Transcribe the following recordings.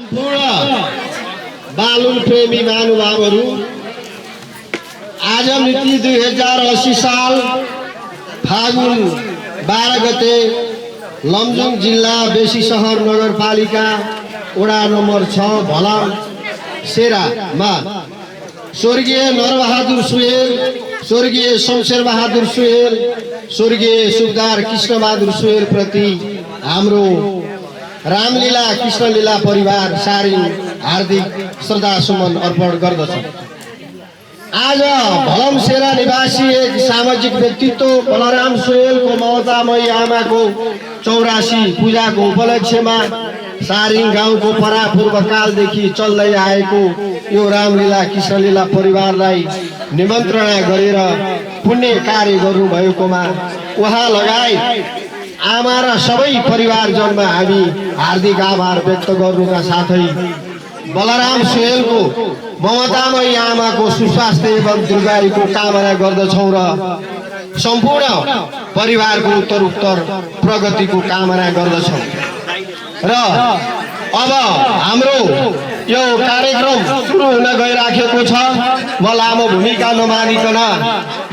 सम्पूर्ण बालुन प्रेमी महानुभावहरू आज मिति 2080 साल फागुन 12 गते लमजुङ जिल्ला बेसी सहर नगरपालिका वडा नम्बर 6 भलाम सेरामा स्वर्गीय नरबहादुर सुवेल, स्वर्गीय शमशेर बहादुर सुवेल, स्वर्गीय सुबेदार कृष्णबहादुर सुवेल प्रति हाम्रो रामलीला कृष्णलीला परिवार सारिङ हार्दिक श्रद्धासुमन अर्पण गर्दछ। आज भलमसेरा निवासी एक सामाजिक व्यक्तित्व बलराम सुवेलको ममतामयी आमाको 84 पूजाको उपलक्ष्यमा सारिङ गाउँको परापूर्व कालदेखि चल्दै आएको यो रामलीला कृष्णलीला परिवारलाई निमन्त्रणा गरेर पुण्य कार्य गर्नुभएकोमा उहाँ लगायत आमा र सबै परिवारजनमा हामी हार्दिक आभार व्यक्त गर्नुका साथै बलराम सुवेलको ममतामयी आमाको सुस्वास्थ्य एवं दीर्घायुको कामना गर्दछौँ र सम्पूर्ण परिवारको उत्तरोत्तर प्रगतिको कामना गर्दछौँ। र अब हाम्रो यो कार्यक्रम सुरु हुन गइराखेको छ। म लामो भूमिका नमानिकन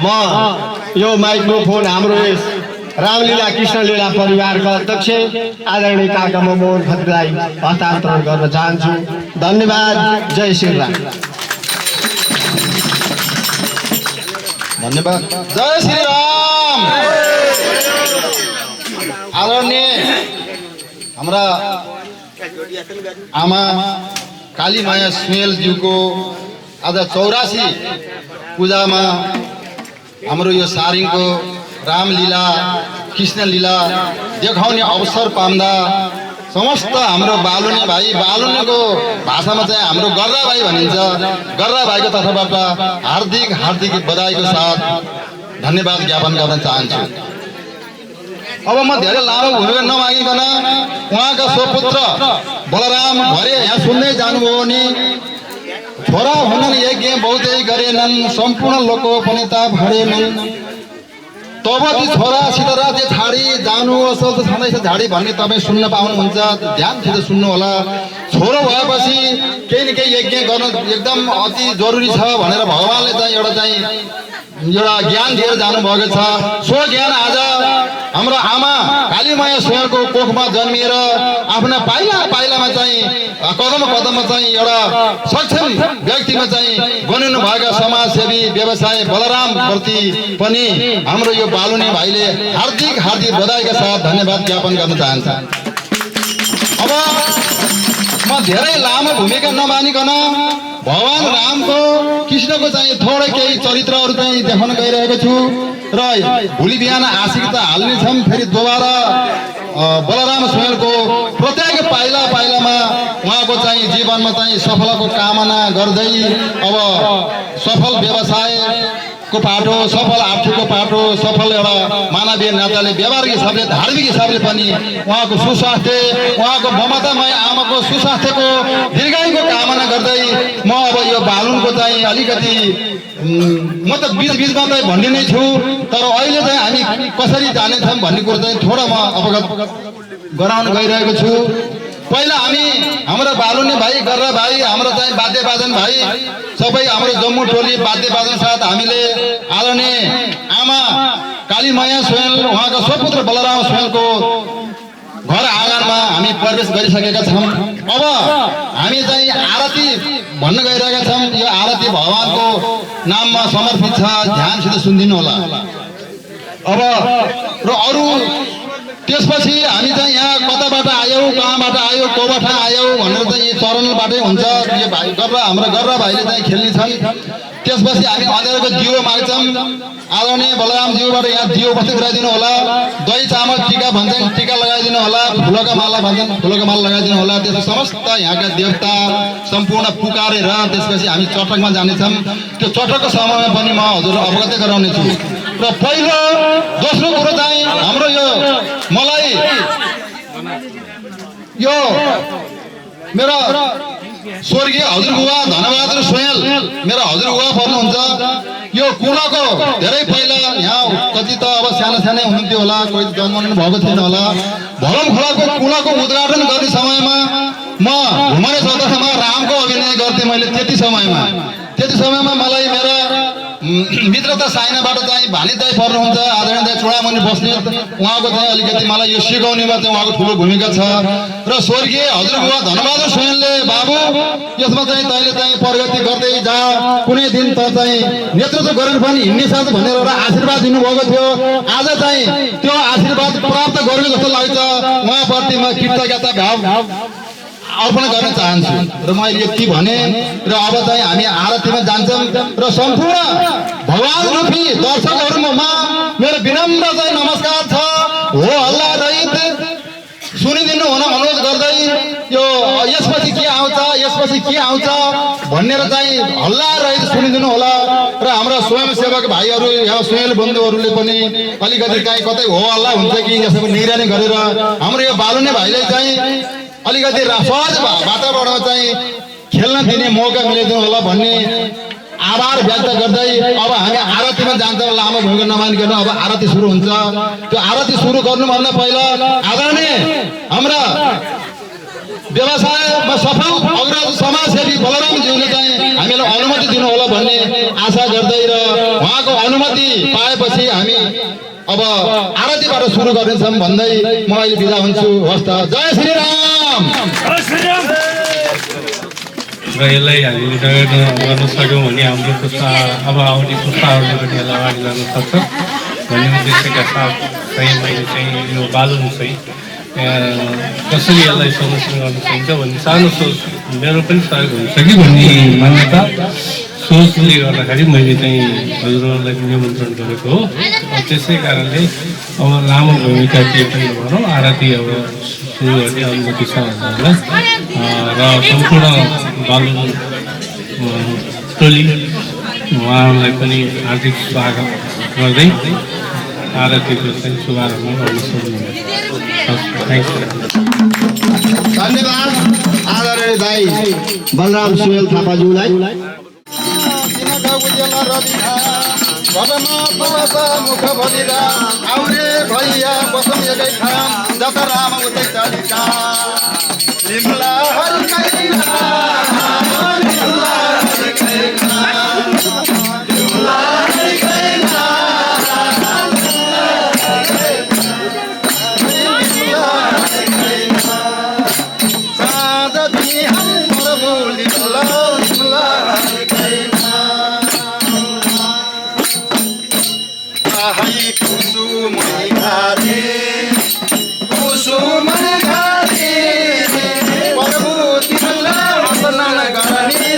म यो माइक्रोफोन हाम्रो रामलीला कृष्णलीला परिवारका अध्यक्ष आदरणीय काका मोहन खत्रीलाई हस्तान्तरण गर्न चाहन्छु। धन्यवाद। जय श्री राम। धन्यवाद। जय श्री राम। आदरणीय हाम्रा आमा कालीमाया सुवेलज्यूको आज 84 पूजामा हाम्रो यो सारिङको रामलीला कृष्णलीला देखाउने अवसर पाउँदा समस्त हाम्रो बालुने भाइ, बालुनेको भाषामा चाहिँ हाम्रो गर्रा भाइ भनिन्छ, गर्रा भाइको तर्फबाट हार्दिक हार्दिक बधाईको साथ धन्यवाद ज्ञापन गर्न चाहन्छु। अब म धेरै लामो भूमिका नमागिकन उहाँका स्वपुत्र बलराम भरे यहाँ सुन्दै जानुभयो भने छोरा हुनन् यज्ञ बहुतै गरेनन्, सम्पूर्ण लोकोपनेता भरेनन्, तब ती छोरा सीताराजे छाडी जानु असल त छँदैछ झाडी भन्ने तपाईँ सुन्न पाउनुहुन्छ। ध्यानसित सुन्नु होला। छोरो भएपछि केही न केही यज्ञ गर्न एकदम अति जरुरी छ भनेर भगवानले चाहिँ एउटा ज्ञान दिएर जानुभएको छ। सो ज्ञान आज हाम्रो आमा कालीमाया सुवेलको कोखमा जन्मिएर आफ्ना पाइला पाइलामा चाहिँ कदम कदममा चाहिँ एउटा सक्षम व्यक्तिमा चाहिँ बनिनु भएका समाजसेवी व्यवसाय बलराम प्रति पनि हाम्रो यो बालुने भाइले हार्दिक हार्दिक बधाईका साथ धन्यवाद ज्ञापन गर्न चाहन्छ। अब म धेरै लामो भूमिका नमानिकन भगवान रामको कृष्णको चाहिँ थोरै केही चरित्रहरू चाहिँ देखाउन गइरहेको छु र भोलि बिहान आशिक त हाल्ने छौँ। फेरि दोबारा बलराम सुवेलको प्रत्येक पाइला पाइलामा उहाँको चाहिँ जीवनमा चाहिँ सफलताको कामना गर्दै अब सफल व्यवसाय को पाटो, सफल आर्थिकको पाटो, सफल एउटा मानवीय नाताले व्यवहारिक हिसाबले धार्मिक हिसाबले पनि उहाँको सुस्वास्थ्य, उहाँको ममतामय आमाको सुस्वास्थ्यको दीर्घायुको कामना गर्दै म अब यो बालुनको चाहिँ अलिकति म त बीचमा चाहिँ भन्ने नै छु, तर अहिले चाहिँ हामी कसरी जानेछौँ भन्ने कुरो चाहिँ थोडा म अवगत गराउन गइरहेको छु। पहिला हामी हाम्रो बालुने भाइ, गर्रा भाइ, हाम्रो चाहिँ वाद्यवादन भाइ सबै हाम्रो जम्मू टोली वाद्यवादन साथ हामीले आदरणीय आमा कालीमाया सुवेल उहाँको स्वपुत्र बलराम सुवेलको घर आँगनमा हामी प्रवेश गरिसकेका छौँ। अब हामी चाहिँ आरती भन्न गइरहेका छौँ। यो आरती भगवानको नाममा समर्पित छ, ध्यानसित सुनिदिनु होला। अब र अरू त्यसपछि हामी चाहिँ यहाँ कताबाट आयौँ, कहाँबाट आयौँ, कोबाट आयौँ भनेर चाहिँ यो चरणबाटै हुन्छ। यो भाइ गर्रा हाम्रो गर्रा भाइले चाहिँ खेल्ने छन्। त्यसपछि हामी अँध्यारोको दियो माग्छौँ। आदरणीय बलरामज्यूबाट यहाँ दियो उपस्थित गराइदिनु होला। दही चामल टिका भन्छन्, टिका लगाइदिनु होला। फुलका माला भन्छन्, फुलका माला लगाइदिनु होला। त्यसपछि समस्त यहाँका देवता सम्पूर्ण पुकारेर त्यसपछि हामी चटकमा जानेछौँ। त्यो चटकको समयमा पनि म हजुरलाई अवगत गराउने छु। र पहिलो दोस्रो कुरो चाहिँ हाम्रो यो मलाई यो मेरो स्वर्गीय हजुरबुवा धनबहादुर सुवेल मेरो हजुरबुवा पर्नुहुन्छ। यो कुनाको धेरै पहिला यहाँ कति त अब सानो सानै हुनुहुन्थ्यो होला, कोही जन्मनु भएको थिएन होला। भलम खोलाको कुनाको उद्घाटन गर्ने समयमा म घुमरे चौतारामा रामको अभिनय गर्थेँ मैले त्यति समयमा मलाई मेरो मित्रता साइनाबाट चाहिँ भानी दाइ पर्नुहुन्छ आदरणीय दाइ चुडामणि बस्नेत उहाँको चाहिँ अलिकति मलाई यो सिकाउनेमा चाहिँ उहाँको ठुलो भूमिका छ र स्वर्गीय हजुरबुवा धनबहादुर स्वयंले बाबु यसमा चाहिँ तैँले चाहिँ प्रगति गर्दै जा कुनै दिन त चाहिँ नेतृत्व गरेर पनि हिँड्ने साथ भनेर एउटा आशीर्वाद दिनुभएको थियो आज चाहिँ त्यो आशीर्वाद प्राप्त गरेको जस्तो लाग्छ उहाँप्रति म कृतज्ञता भाव अर्पण गर्न चाहन्छु र मैले यति भने र अब चाहिँ हामी आरतीमा जान्छौँ र सम्पूर्ण भगवान रूपी दर्शकहरूमा मेरो विनम्र चाहिँ नमस्कार छ हो हल्ला रहित सुनिदिनु हुन अनुरोध गर्दै यो यसपछि के आउँछ भनेर चाहिँ हल्ला रहित सुनिदिनु होला र हाम्रा स्वयंसेवक भाइहरू यहाँ स्वयं बन्धुहरूले पनि अलिकति चाहिँ कतै हो हल्ला हुन्छ कि यसको निगरानी गरेर हाम्रो यो बालुने भाइले चाहिँ अलिकति सहज वातावरणमा चाहिँ खेल्न दिने मौका मिलाइदिनु होला भन्ने आभार व्यक्त गर्दै अब हामी आरतीमा जान्छौँ लामो भूमिका नमानिकन अब आरती सुरु हुन्छ त्यो आरती सुरु गर्नुभन्दा पहिला आदरणीय हाम्रा व्यवसायमा सफल अग्रज समाजसेवी बलरामज्यूले चाहिँ हामीलाई अनुमति दिनु होला भन्ने आशा गर्दै र उहाँको अनुमति पाएपछि हामी अब आरतीबाट सुरु गर्नेछौँ भन्दै म अहिले बिदा हुन्छु हस्त जय श्री राम र यसलाई हामीले गर्न सक्यौँ भने हाम्रो पुस्ता अब आउने पुस्ताहरूले पनि यसलाई अगाडि लान सक्छ भन्ने उद्देश्यका साथ चाहिँ मैले चाहिँ यो बालुन चाहिँ कसरी यसलाई संरक्षण गर्न सकिन्छ भन्ने सानो सोच मेरो पनि सहयोग हुन्छ कि भन्ने मान्यता सोचले गर्दाखेरि मैले चाहिँ हजुरहरूलाई निमन्त्रण गरेको हो त्यसै कारणले अब लामो भूमिका केही पनि नभनौँ आरती अब सुरु गर्ने अनुमति छ हजुरहरूलाई र सम्पूर्ण बालुन टोली उहाँहरूलाई पनि हार्दिक स्वागत गर्दै आरतीको चाहिँ शुभारम्भ गर्न सक्नुहुन्छ धन्यवाद आदरणीय दाइ बलराम सुवेल थापाज्यूलाई मुख भरिरा आउने भैया बसम एकै खाम जता राम उतै चालिका लिम्ला कुसुम घारी प्रभु तिमीलाई वन्दन गर्ने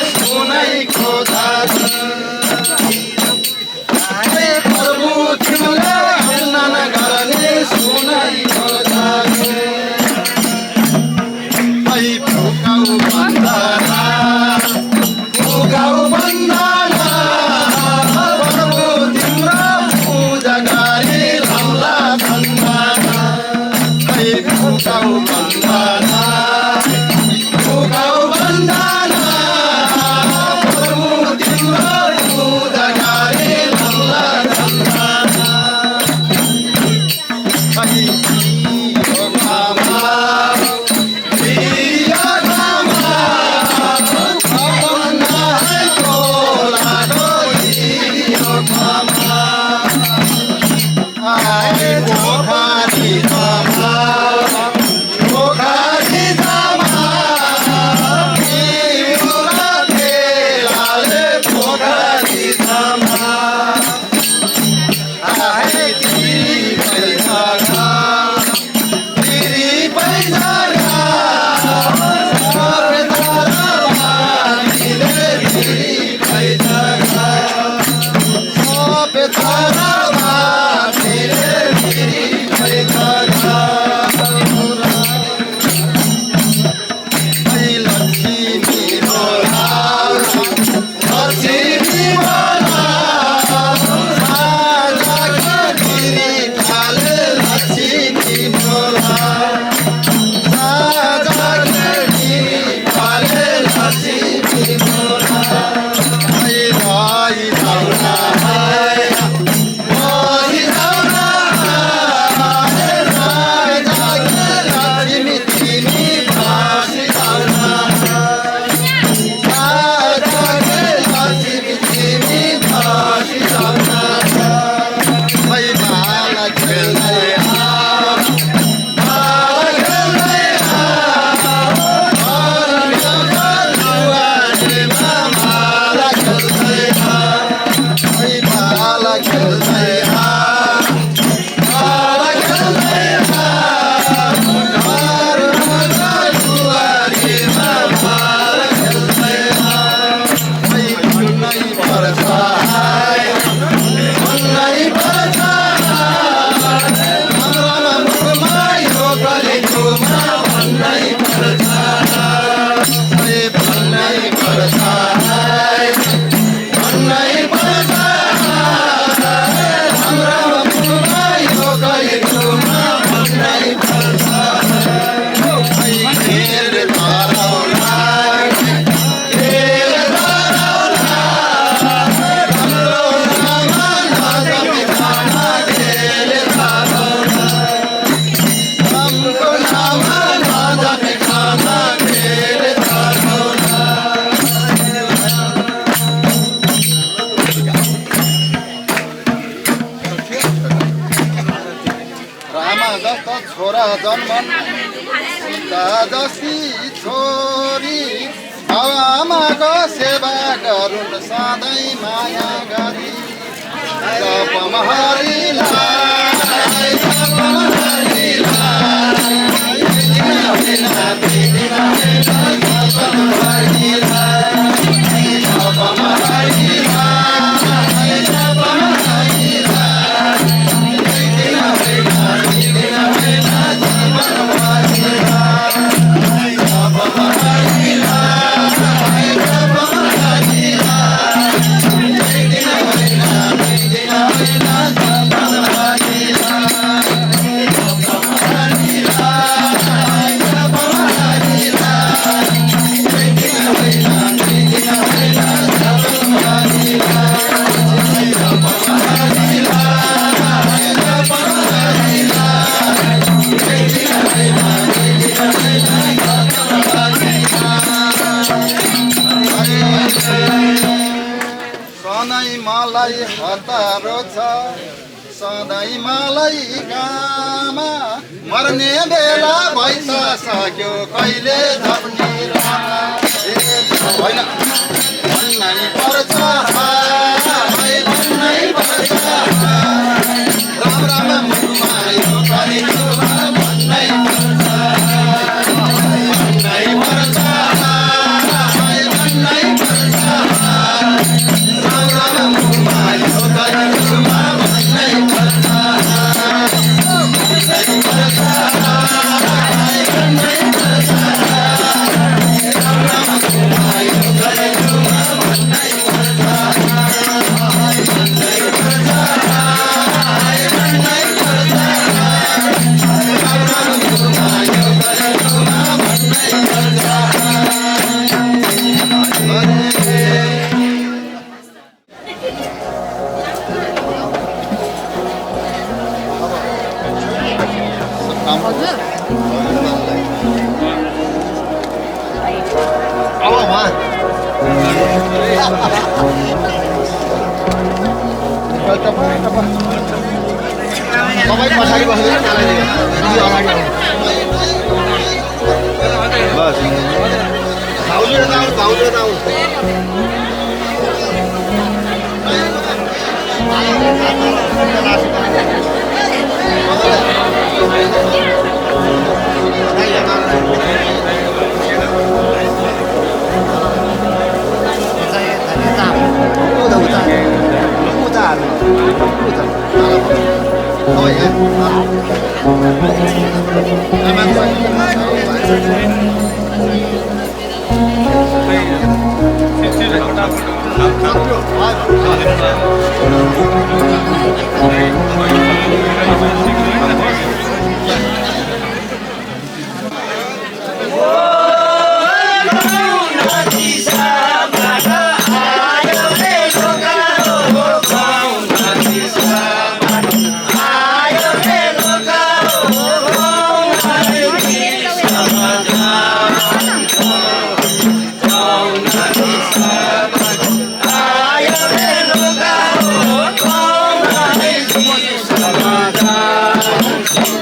छोरा जन्मन् सीता जस्ती छोरी आमाको सेवा गरून् सधैँ माया गरी जपम हरिलाई जपम हरिलाई मलाई हतारो छ सधैँ मलाई काम मर्ने बेला भइसक्यो कहिले झप्ने होइन भन्नै पर्छ भन्नै पर्छ राम राम मुखमा यो कलियुगमा भन्नै पर्छ भन्नै पर्छ भन्नै पर्छ राम राम मुखमा यो कलियुगमा भन्नै पर्छ भन्नै पर्छ भन्नै पर्छ राम राम मुखमा यो कलियुगमा भन्नै पर्छ भन्नै पर्छ भन्नै पर्छ राम राम मुखमा यो कलियुगमा भन्नै पर्छ तपाईँ पछाडि बसेर मलाई अगाडि बस भाउजू Samadan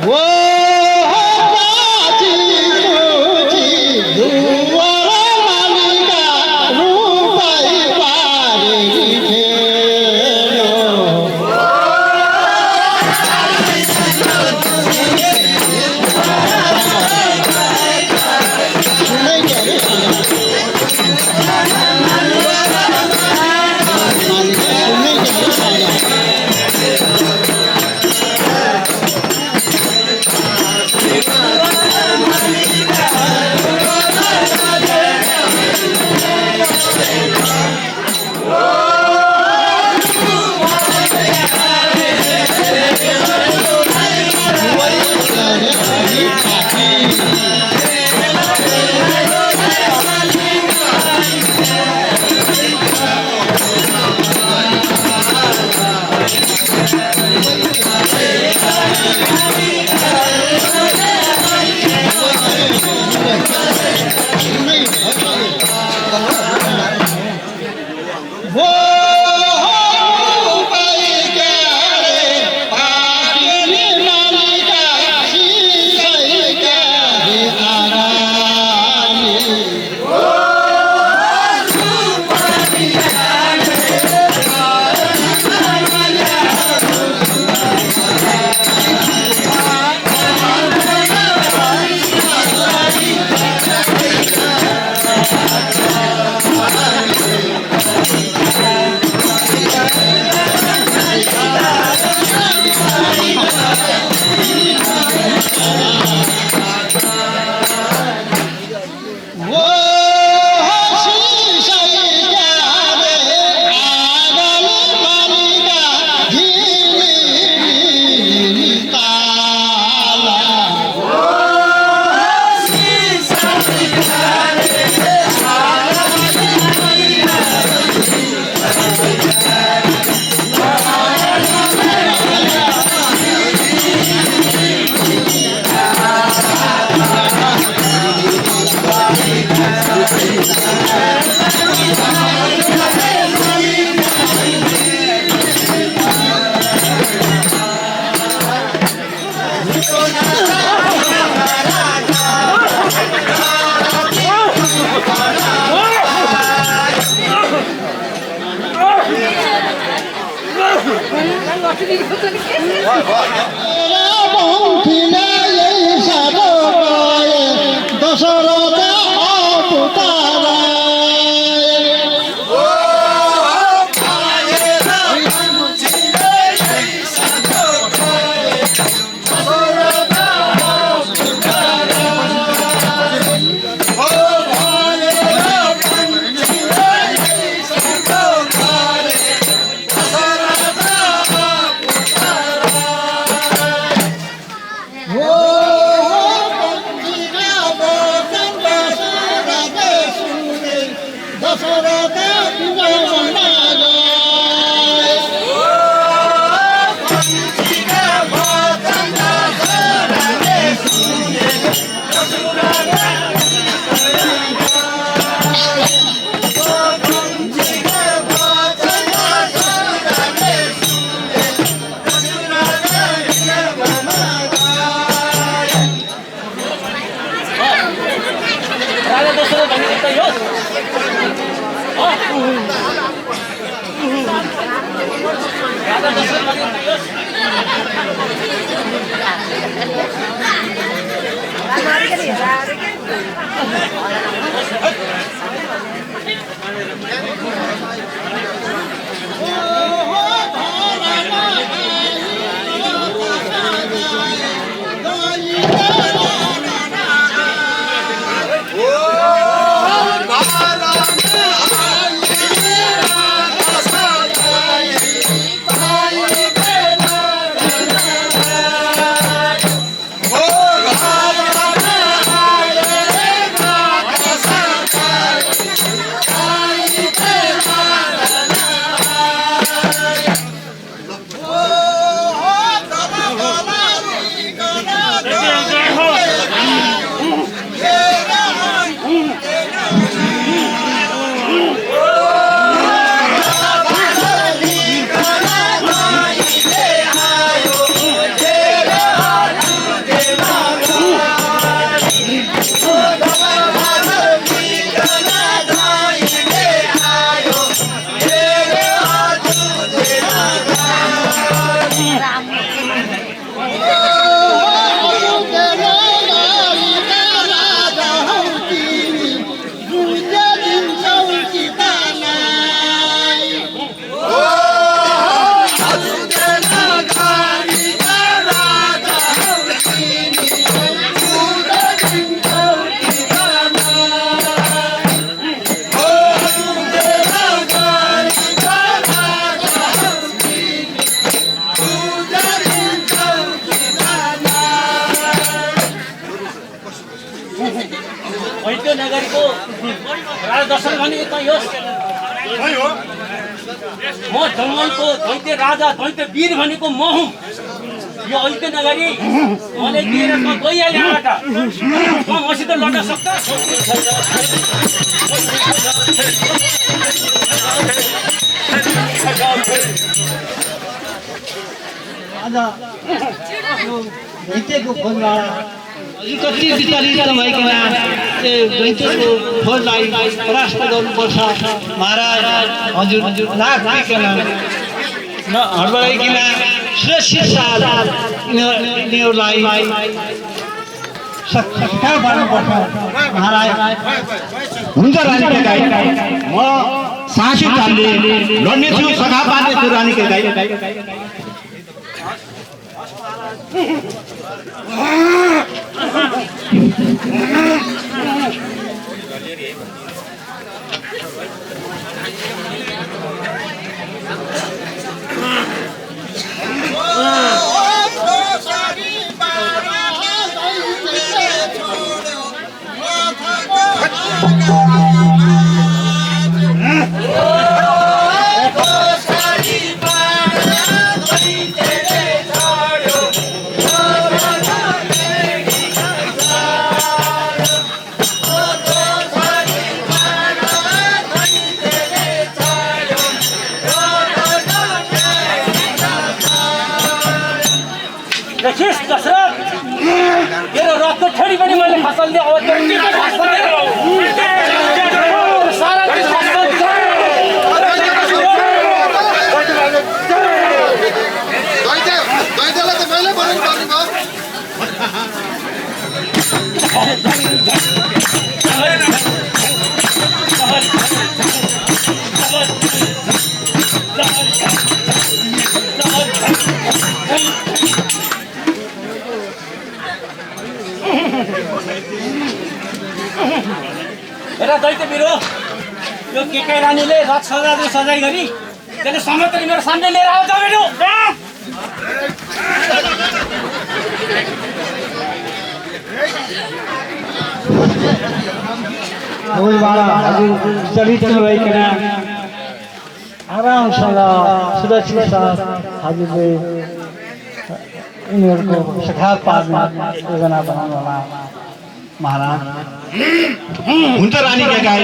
वो प्राची पूछी दुवर मालिका रूपाई पारी खेलो दैत्य नगरीको राजा दशरथ भनेको त यो म जङ्गलको दैत्य राजा दैत्य वीर भनेको म हुँ। यो ऐत्य नगरी मलाई दिएर म गइहालेँ यहाँबाट। म मसित लड्न सक्छ? आज यो दैत्यको खोजमा कति विचलित भइकन दैत्यको खोजलाई परास्त गर्नुपर्छ महाराज हजुर नाक पिकन हडबडाइकन सुरक्षित साथ यिनीहरूलाई सत्कार गर्नुपर्छ महाराज। हुन्छ रानीका गाई, म साँसी तान्ने लड्नेछु, सखा पार्नेछु रानीका गाई। देखिस् दशरथ, तेरो रथको छेडी पनि मैले खसाल्दिएँ। अब तेरो के खसाल्दिएँ? सारा चिज खसाल्दिएँ। दैत्यलाई त मैले बनाउनु पर्ने भयो। हेर दैत्य वीर हो, यो केके रानीले रथ सजाइ गरी त्यसले समतरी मेरो सामने लिएर आउँछ मेरो। हजुर विचलित भइकन आरामसँग सुरक्षित साथ हजुरले यिनीहरूको सखा पार्ने योजना बनाउनु होला महाराज। हुन्छ रानीका गाई,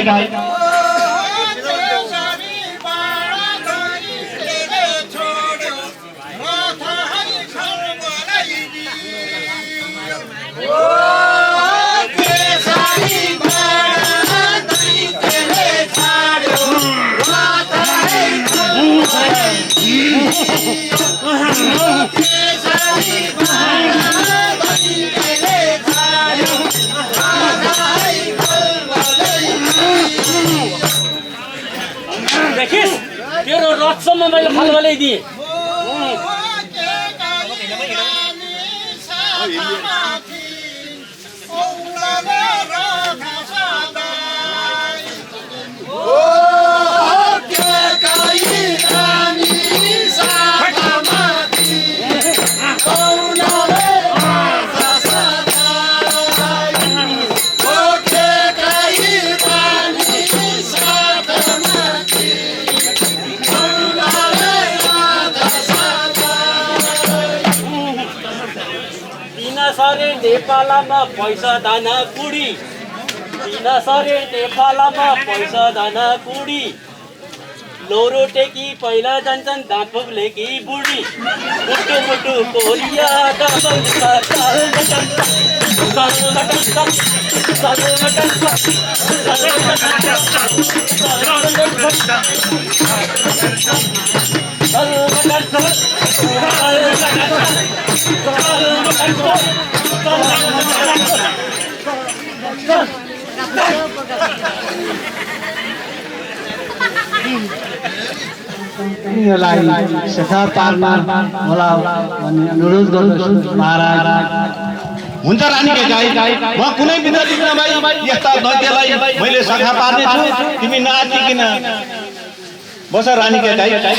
देखिस् तेरो रथसम्म मैले फलफलै दिएँ। सरे नेपालमा पैसा दाना कुडी, दिन सरे नेपालमा पैसा दाना कुडी, लोरो टेकी पहिला जान्छन् दाँत फुक्लेकी बुढी, मुटु मुटु कोरिया यिनीहरूलाई सखा पार्न होला भन्ने अनुरोध गर्दछु महाराज। हुन्छ रानीका गाई, म कुनै विनती नभई यस्ता दैत्यलाई मैले सखा पार्नेछु, तिमी नआत्तिकिन बस रानीका गाई।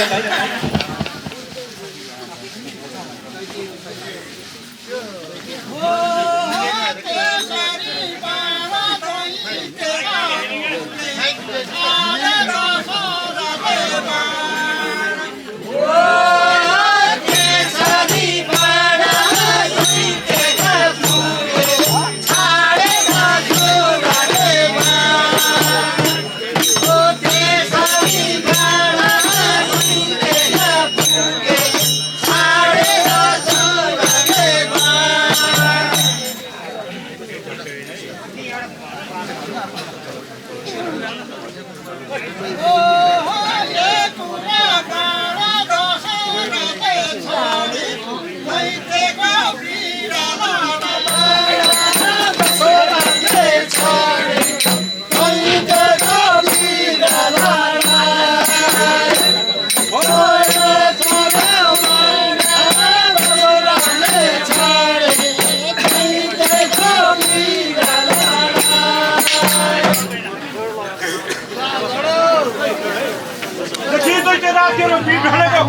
एउटा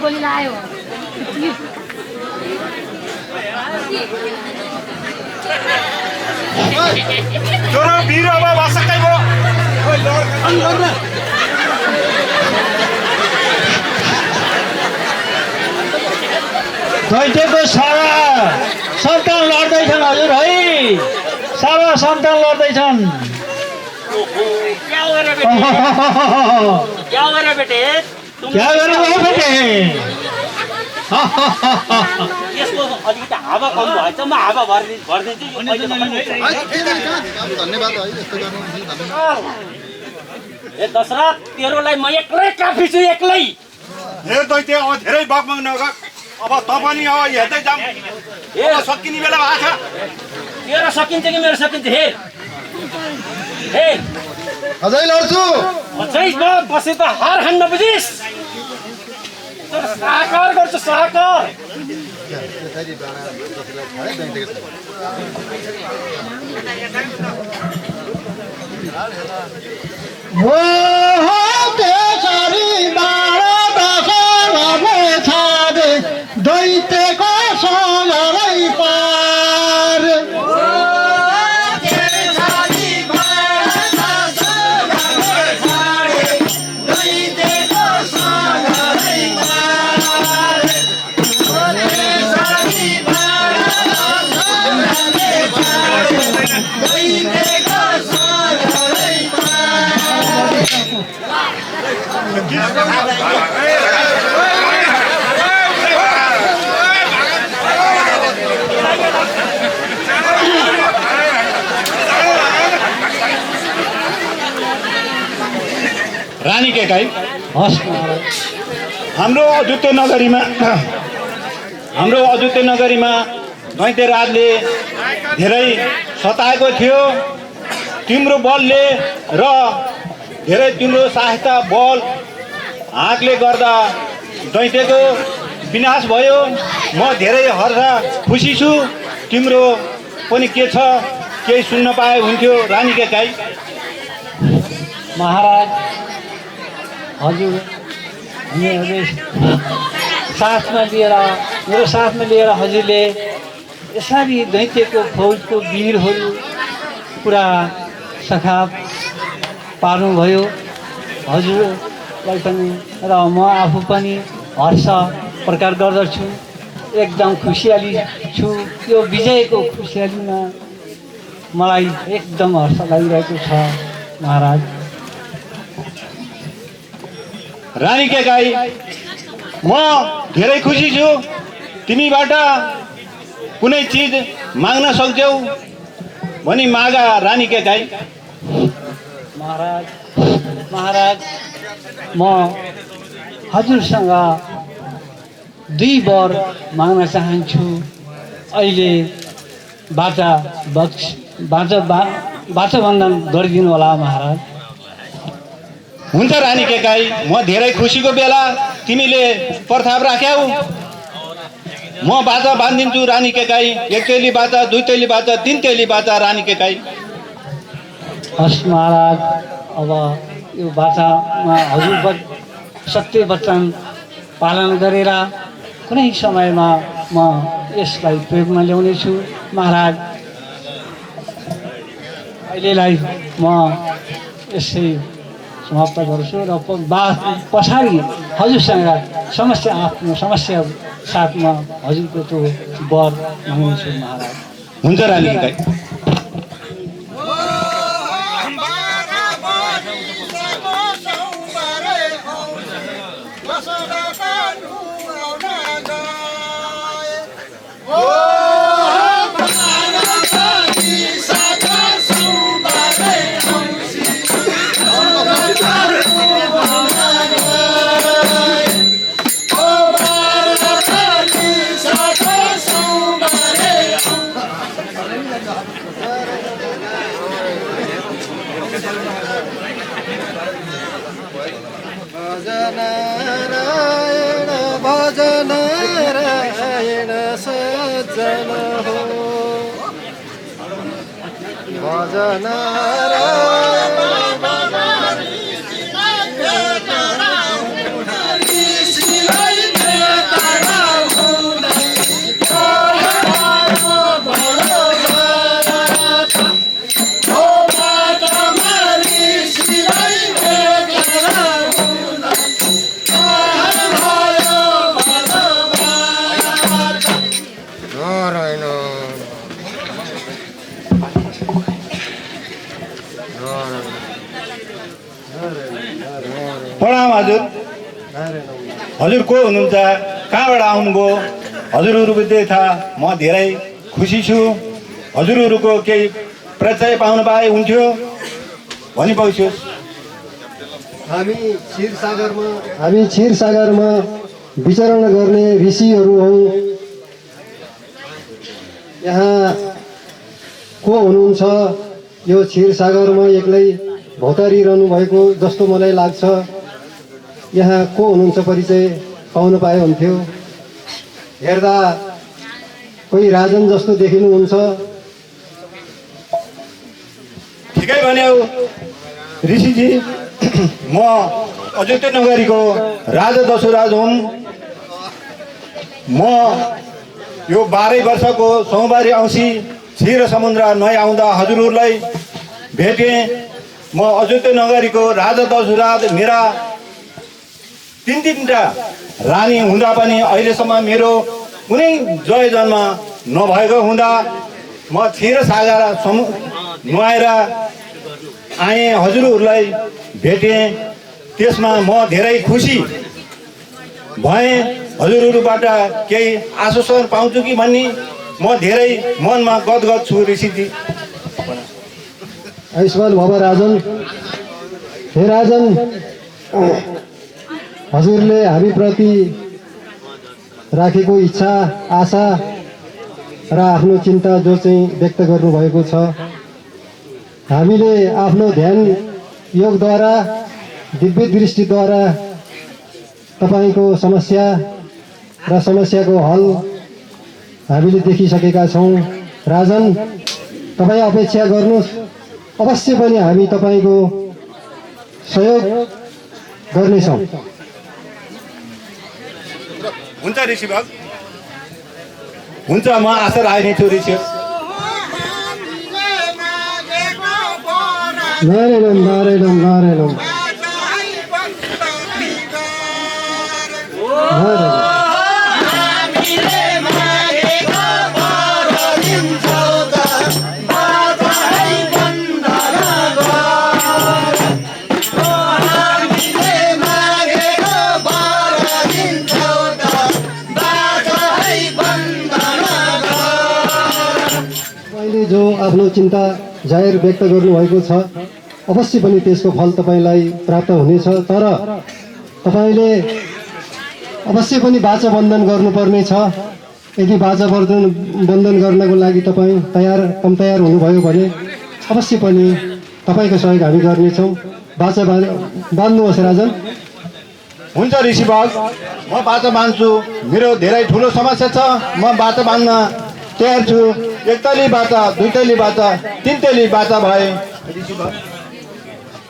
गोली लायो जोरो भिर अब वासक्कै भयो दैत्यको सारा सन्तान लड्दैछन् हजुर है सारा सन्तान लड्दैछन् क्या गरे बेटे क्या गर्नुभयो बेटे यसको अलिकति हावा कम भएछ म हावा भरिदिन्छु यो अहिले धन्यवाद है यस्तो गर्नु धन्यवाद ए दशरथ तेरोलाई म एक्लै काफी छु एक्लै हे दैत्य अब धेरै बकबक नगर अब त पनि अब हेर्दै जाम ए सकिने बेला भएको छ तेरो सकिन्छ कि मेरो सकिन्छ हे अझै लड्छु अझै बसे त हार खान्न बुझिस् साकार गर्छु साकार दैत्यको सँगै पार रानी के गाई हस् हाम्रो अद्वितीय नगरीमा दैत्यराजले धेरै सताएको थियो तिम्रो बलले र धेरै तिम्रो सहायता बल हातले गर्दा दैत्यको विनाश भयो म धेरै हर्ष खुसी छु तिम्रो पनि के छ केही सुन्न पाए हुन्थ्यो रानी के गाई महाराज हजुर हामीहरूले मेरो साथमा लिएर हजुरले यसरी दैत्यको फौजको वीरहरू पुरा सखाप पार्नुभयो हजुरलाई पनि र म आफू पनि हर्ष प्रकार गर्दछु एकदम खुसियाली छु यो विजयको खुसियालीमा मलाई एकदम हर्ष लागिरहेको छ महाराज रानी के गाई म धेरै खुसी छु तिमीबाट कुनै चिज माग्न सक्छौ भनी मागा रानी के गाई महाराज म हजुरसँग 2 वर माग्न चाहन्छु अहिले बाचा बन्धन गरिदिनु होला महाराज हुन्छ रानी के गाई म धेरै खुसीको बेला तिमीले प्रताप राख्यौ म बाजा बाँधिदिन्छु रानी के गाई 1 तैली बाजा 2 तैली बाजा 3 तैली बाजा रानी के गाई हस् महाराज अब यो बाचामा हजुर सत्य वचन पालन गरेर कुनै समयमा म यसलाई प्रयोगमा ल्याउनेछु महाराज अहिलेलाई म यसै समाप्त गर्छु र पछाडि हजुरसँग आफ्नो समस्या साथमा हजुरको त्यो वर माग्नेछु महाराज हुन्छ रानी के गाई भजनारायण सज्जन हो भजनारायण हजुर को हुनुहुन्छ, कहाँबाट आउनुभयो, हजुरहरूको थाहा। म धेरै खुसी छु। हजुरहरूको केही परिचय पाउन पाए हुन्थ्यो भनी पाउँछोस्। हामी क्षीरसागरमा विचरण गर्ने ऋषिहरू हौँ। यहाँ को हुनुहुन्छ, यो क्षीरसागरमा एक्लै भौतारिरहनु भएको जस्तो मलाई लाग्छ। यहाँ को हुनुहुन्छ परिचय पाउन पाए हुन्थ्यो। हेर्दा कोही राजन जस्तो देखिनुहुन्छ। ठिकै भन्यो ऋषिजी। म अयोध्या नगरीको राजा दशरथ हुँ। म यो 12 वर्षको सोमबारी औँसी क्षीर समुद्र नुहाई आउँदा हजुरहरूलाई भेटेँ। म अयोध्या नगरीको राजा दशरथ मेरा 3-3टा रानी हुँदा पनि अहिलेसम्म मेरो कुनै जय जन्म नभएको हुँदा म क्षीरसागर नुहाएर आएँ, हजुरहरूलाई भेटेँ। त्यसमा म धेरै खुसी भएँ। हजुरहरूबाट केही आश्वासन पाउँछु कि भन्ने म धेरै मनमा गदगद छु ऋषिजी। आयुष्मान भव राजन। हे राजन, हजुरले हामीप्रति राखेको इच्छा, आशा र आफ्नो चिन्ता जो चाहिँ व्यक्त गर्नुभएको छ, हामीले आफ्नो ध्यान योगद्वारा, दिव्य दृष्टिद्वारा तपाईँको समस्या र समस्याको हल हामीले देखिसकेका छौँ। राजन, तपाईँ अपेक्षा गर्नुहोस्, अवश्य पनि हामी तपाईँको सहयोग गर्नेछौँ। हुन्छ ऋषिभग, हुन्छ। म आशा राख्ने छु ऋषि। नारायण नारायण नारायण जो आफ्नो चिन्ता जाहेर व्यक्त गर्नुभएको छ, अवश्य पनि त्यसको फल तपाईँलाई प्राप्त हुनेछ। तर तपाईँले अवश्य पनि वाचा बन्धन गर्नुपर्ने छ। यदि वाचा बन्धन गर्नको लागि तपाईँ तयार हुनुभयो भने अवश्य पनि तपाईँको सहयोग हामी गर्नेछौँ। वाचा बाँध्नुहोस् राजन। हुन्छ ऋषिभग, म वाचा बाँध्छु। मेरो धेरै ठुलो समस्या छ। म वाचा बाँध्न तयार छु। 1 तली वाचा, 2 तली वाचा, 3 तली वाचा भए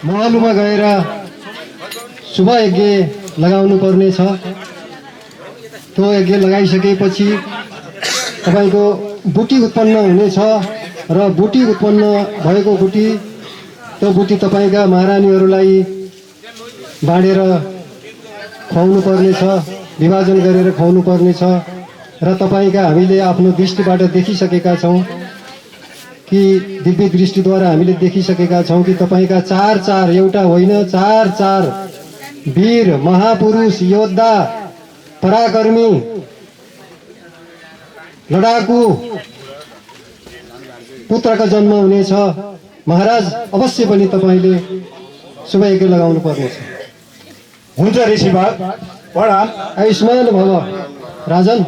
महलुमा गएर शुभ यज्ञ लगाउनु पर्ने छ। त्यो यज्ञ लगाइसकेपछि तपाईँको बुटी उत्पन्न हुनेछ र बुटी उत्पन्न भएको बुटी, त्यो बुटी तपाईँका महारानीहरूलाई बाँडेर खुवाउनु पर्नेछ, विभाजन गरेर खुवाउनु पर्नेछ। र तपाईँका हामीले आफ्नो दृष्टिबाट देखिसकेका छौँ कि दिव्य दृष्टिद्वारा हामीले देखिसकेका छौँ कि तपाईँका 4 एउटा होइन 4 वीर महापुरुष योद्धा पराक्रमी लडाकु पुत्रका जन्म हुनेछ। महाराज, अवश्य पनि तपाईँले शुभ यज्ञ लगाउनु पर्नेछ। हुन्छ ऋषिभग, प्रणाम। आयुष्मान भव राजन।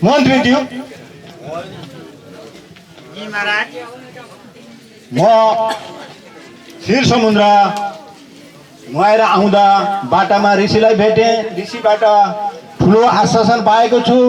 मन्त्रीज्यू, म क्षीर समुद्र नुहाएर आउँदा बाटामा ऋषिलाई भेटेँ। ऋषिबाट ठुलो आश्वासन पाएको छु।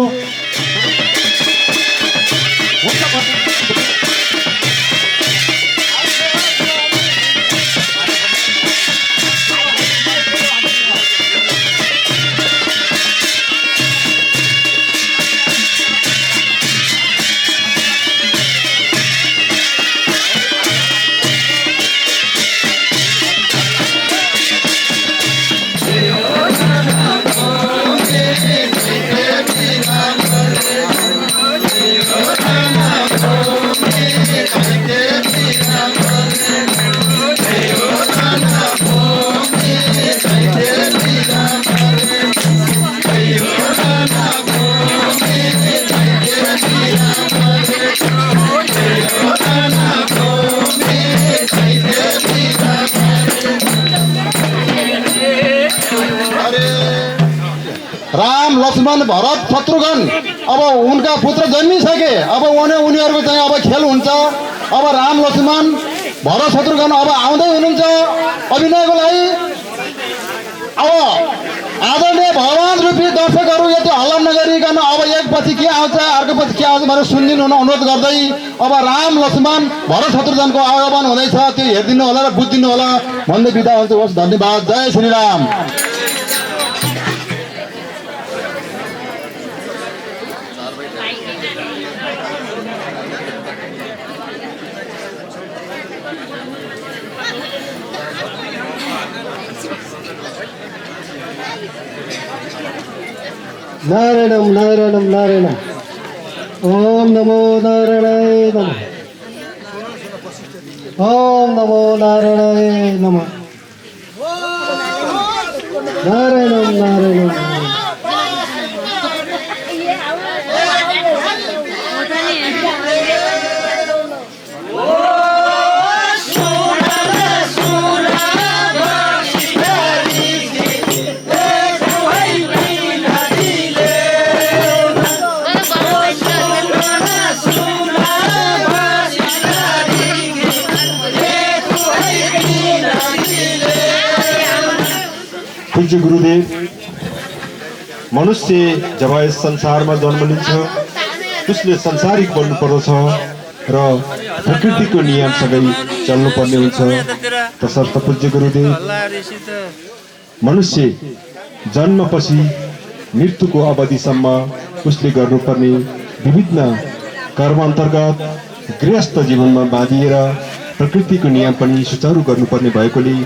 Oh, राम लक्ष्मण भरत शत्रुघ्न अब उनका पुत्र जन्मिसके। अब उनीहरूको चाहिँ अब खेल हुन्छ। अब राम लक्ष्मण भरत शत्रुघ्न अब आउँदै हुनुहुन्छ अभिनयको लागि। अब आदरणीय भगवान रूपी दर्शकहरू यति हल्ला नगरिकन अब एकपछि के आउँछ अर्कोपछि के आउँछ भनेर सुनिदिनु हुन अनुरोध गर्दै अब राम लक्ष्मण भरत शत्रुघ्नको आगमन हुँदैछ, त्यो हेरिदिनु होला र बुझिदिनु होला भन्दै बिदा हुन्छ। होस्, धन्यवाद। जय श्रीराम। नारायणम नारायणम नारायणम। ओम नमो नारायणाय नमः। ओम नमो नारायणाय नमः। नारायणम नारायणम। पूज्य गुरुदेव, मनुष्य जब यस संसारमा जन्म लिन्छ उसले संसारिक बन्नुपर्दछ र प्रकृतिको नियमसँगै चल्नुपर्ने हुन्छ। तसर्थ पूज्य गुरुदेव, मनुष्य जन्मपछि मृत्युको अवधिसम्म उसले गर्नुपर्ने विभिन्न कर्म अन्तर्गत गृहस्थ जीवनमा बाँधिएर प्रकृतिको नियम पनि सुचारू गर्नुपर्ने भएकोले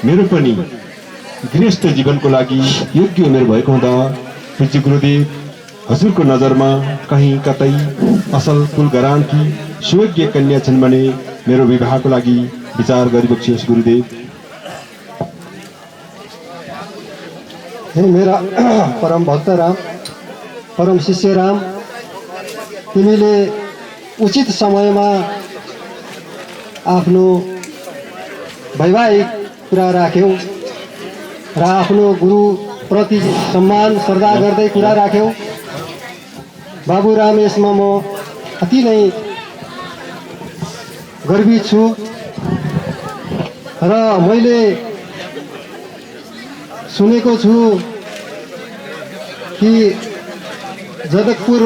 मेरो पनि गृहस्थ जीवनको लागि योग्य उमेर भएको हुँदा पूज्य गुरुदेव हजुरको नजरमा कहीँ कतै असल कुल घरानकी सुयोग्य कन्या छन् भने मेरो विवाहको लागि विचार गरिबक्सियोस् गुरुदेव। हे मेरा परम भक्त राम, परम शिष्य राम, तिमीले उचित समयमा आफ्नो वैवाहिक कुरा राख्यौ र आफ्नो गुरुप्रति सम्मान श्रद्धा गर्दै कुरा राख्यौ। बाबुराम, यसमा म अति नै गर्वित छु र मैले सुनेको छु कि जनकपुर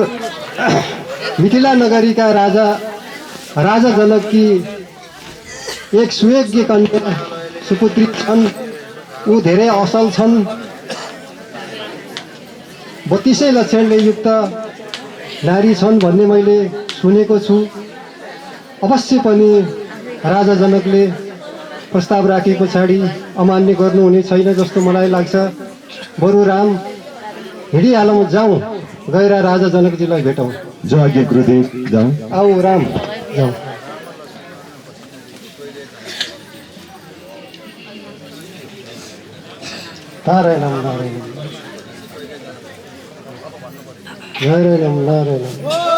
मिथिला नगरीका राजा जनककी एक सुयोग्य कन्या सुपुत्री छन्। ऊ धेरै असल छन्, 32 लक्षणले युक्त नारी छन् भन्ने मैले सुनेको छु। अवश्य पनि राजा जनकले प्रस्ताव राखे पछाडि अमान्य गर्नुहुने छैन जस्तो मलाई लाग्छ। बरु राम, हिँडिहालौँ, जाउँ, गएर राजा जनकजीलाई भेटौँ। जय आज्ञा गुरुदेव, जाउँ। आऊ राम, जाउँ। नारायणम नारायणम नारायणम नारायणम।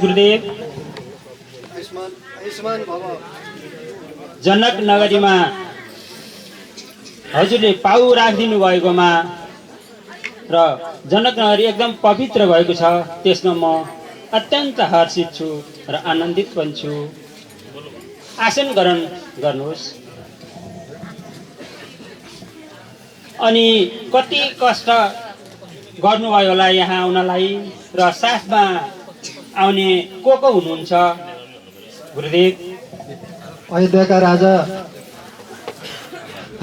गुरुदेव। जनक नगरीमा हजुरले पाउ राखिदिनु भएकोमा र जनक नगरी एकदम पवित्र भएको छ, त्यसमा म अत्यन्त हर्षित छु र आनन्दित पनि छु। आसन ग्रहण गर्नुहोस्। अनि कति कष्ट गर्नुभयो होला यहाँ आउनलाई र साथमा आउने को हुनुहुन्छ गुरुदेव? अयोध्याका राजा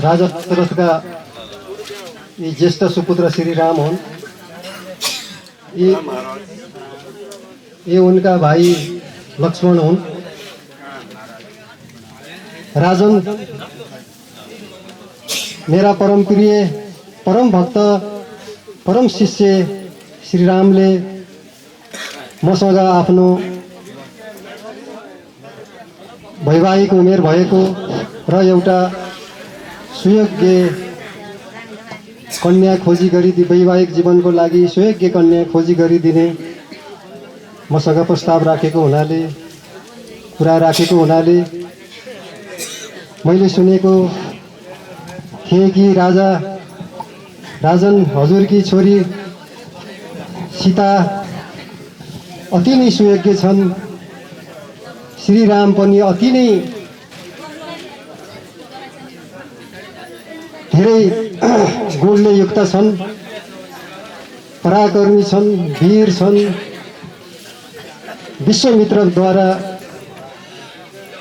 दशरथका यी ज्येष्ठ सुपुत्र श्री राम हुन्। ये उनका भाइ लक्ष्मण हुन्। राजन, मेरा परम प्रिय, परम भक्त, परम शिष्य श्री रामले मसँग आफ्नो वैवाहिक उमेर भएको र एउटा सुयोग्य कन्या खोजी वैवाहिक जीवनको लागि सुयोग्य कन्या खोजी गरिदिने मसँग प्रस्ताव राखेको हुनाले, कुरा राखेको हुनाले मैले सुनेको थिएँ कि राजन हजुरकी छोरी सीता अति नै सुयोग्य छन्। श्री राम पनि अति नै धेरै गुणले युक्त छन्, पराक्रमी छन्, वीर छन्, विश्वामित्रद्वारा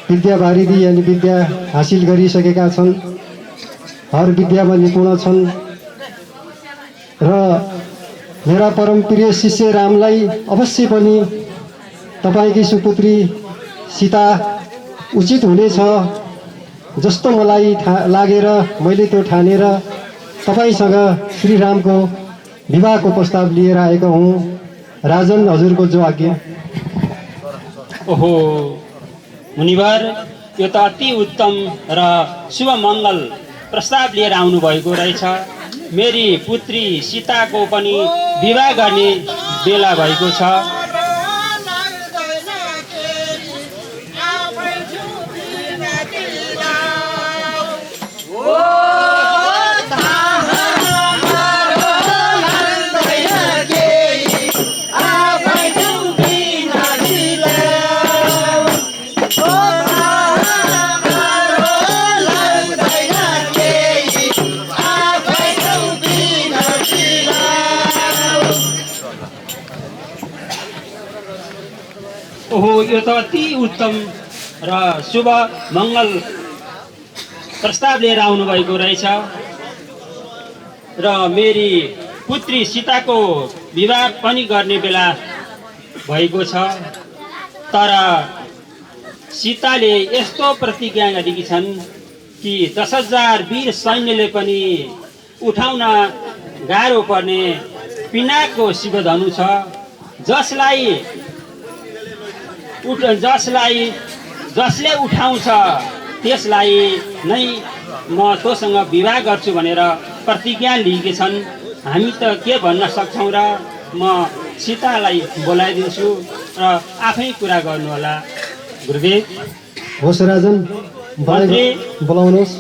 विद्यावारिधि अनि विद्या हासिल गरिसकेका छन्, हर विद्यामा निपुण छन् र मेरा परम प्रिय शिष्य रामलाई अवश्य पनि तपाईँकी सुपुत्री सीता उचित हुनेछ जस्तो मलाई लागेर मैले त्यो ठानेर तपाईँसँग श्रीरामको विवाहको प्रस्ताव लिएर आएको हुँ। राजन, हजुरको जो आज्ञा। ओहो मुनिवर, यो त अति उत्तम र शुभ मङ्गल प्रस्ताव लिएर आउनुभएको रहेछ। मेरी पुत्री सीताको पनि विवाह गर्ने बेला भएको छ। ओहो, यो त अति उत्तम र शुभ मङ्गल प्रस्ताव लिएर आउनुभएको रहेछ र मेरी पुत्री सीताको विवाह पनि गर्ने बेला भएको छ। तर सीताले यस्तो प्रतिज्ञा गरेकी छन् कि 10,000 वीर सैन्यले पनि उठाउन गाह्रो पर्ने पिनाकको शिवधनु छ, जसले उठाउँछ त्यसलाई नै म तँसँग विवाह गर्छु भनेर प्रतिज्ञा लिएकी छन्। हामी त के भन्न सक्छौँ र? म सीतालाई बोलाइदिन्छु र आफै कुरा गर्नुहोला गुरुदेव। होस् राजन, बोलाउनुहोस्।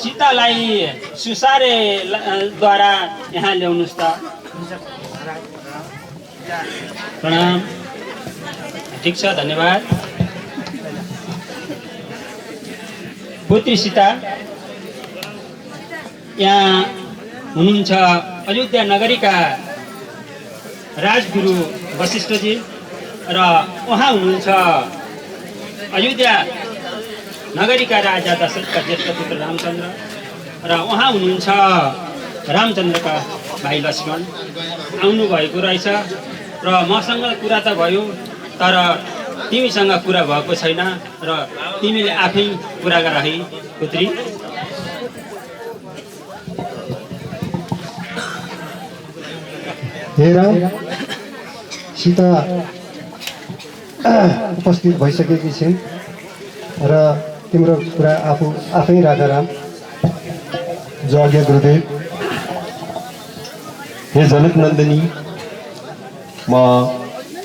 सीतालाई सुसारेद्वारा यहाँ ल्याउनुहोस् त। प्रणाम। ठिक छ, धन्यवाद। पुत्री सीता यहाँ हुनुहुन्छ अयोध्या नगरीका राजगुरु वशिष्ठजी र उहाँ हुनुहुन्छ अयोध्या नगरीका राजा दशरथका ज्येष्ठ पुत्र रामचन्द्र र उहाँ हुनुहुन्छ रामचन्द्रका भाइ लक्ष्मण। आउनुभएको रहेछ र मसँग कुरा त भयो, तर तिमीसँग कुरा भएको छैन र तिमीले आफै कुरा गर है पुत्री। हे राम, सीता उपस्थित भइसकेकी छिन् र तिम्रो कुरा आफै राख राम। जो आज्ञा गुरुदेव। हे जनक नन्दनी, म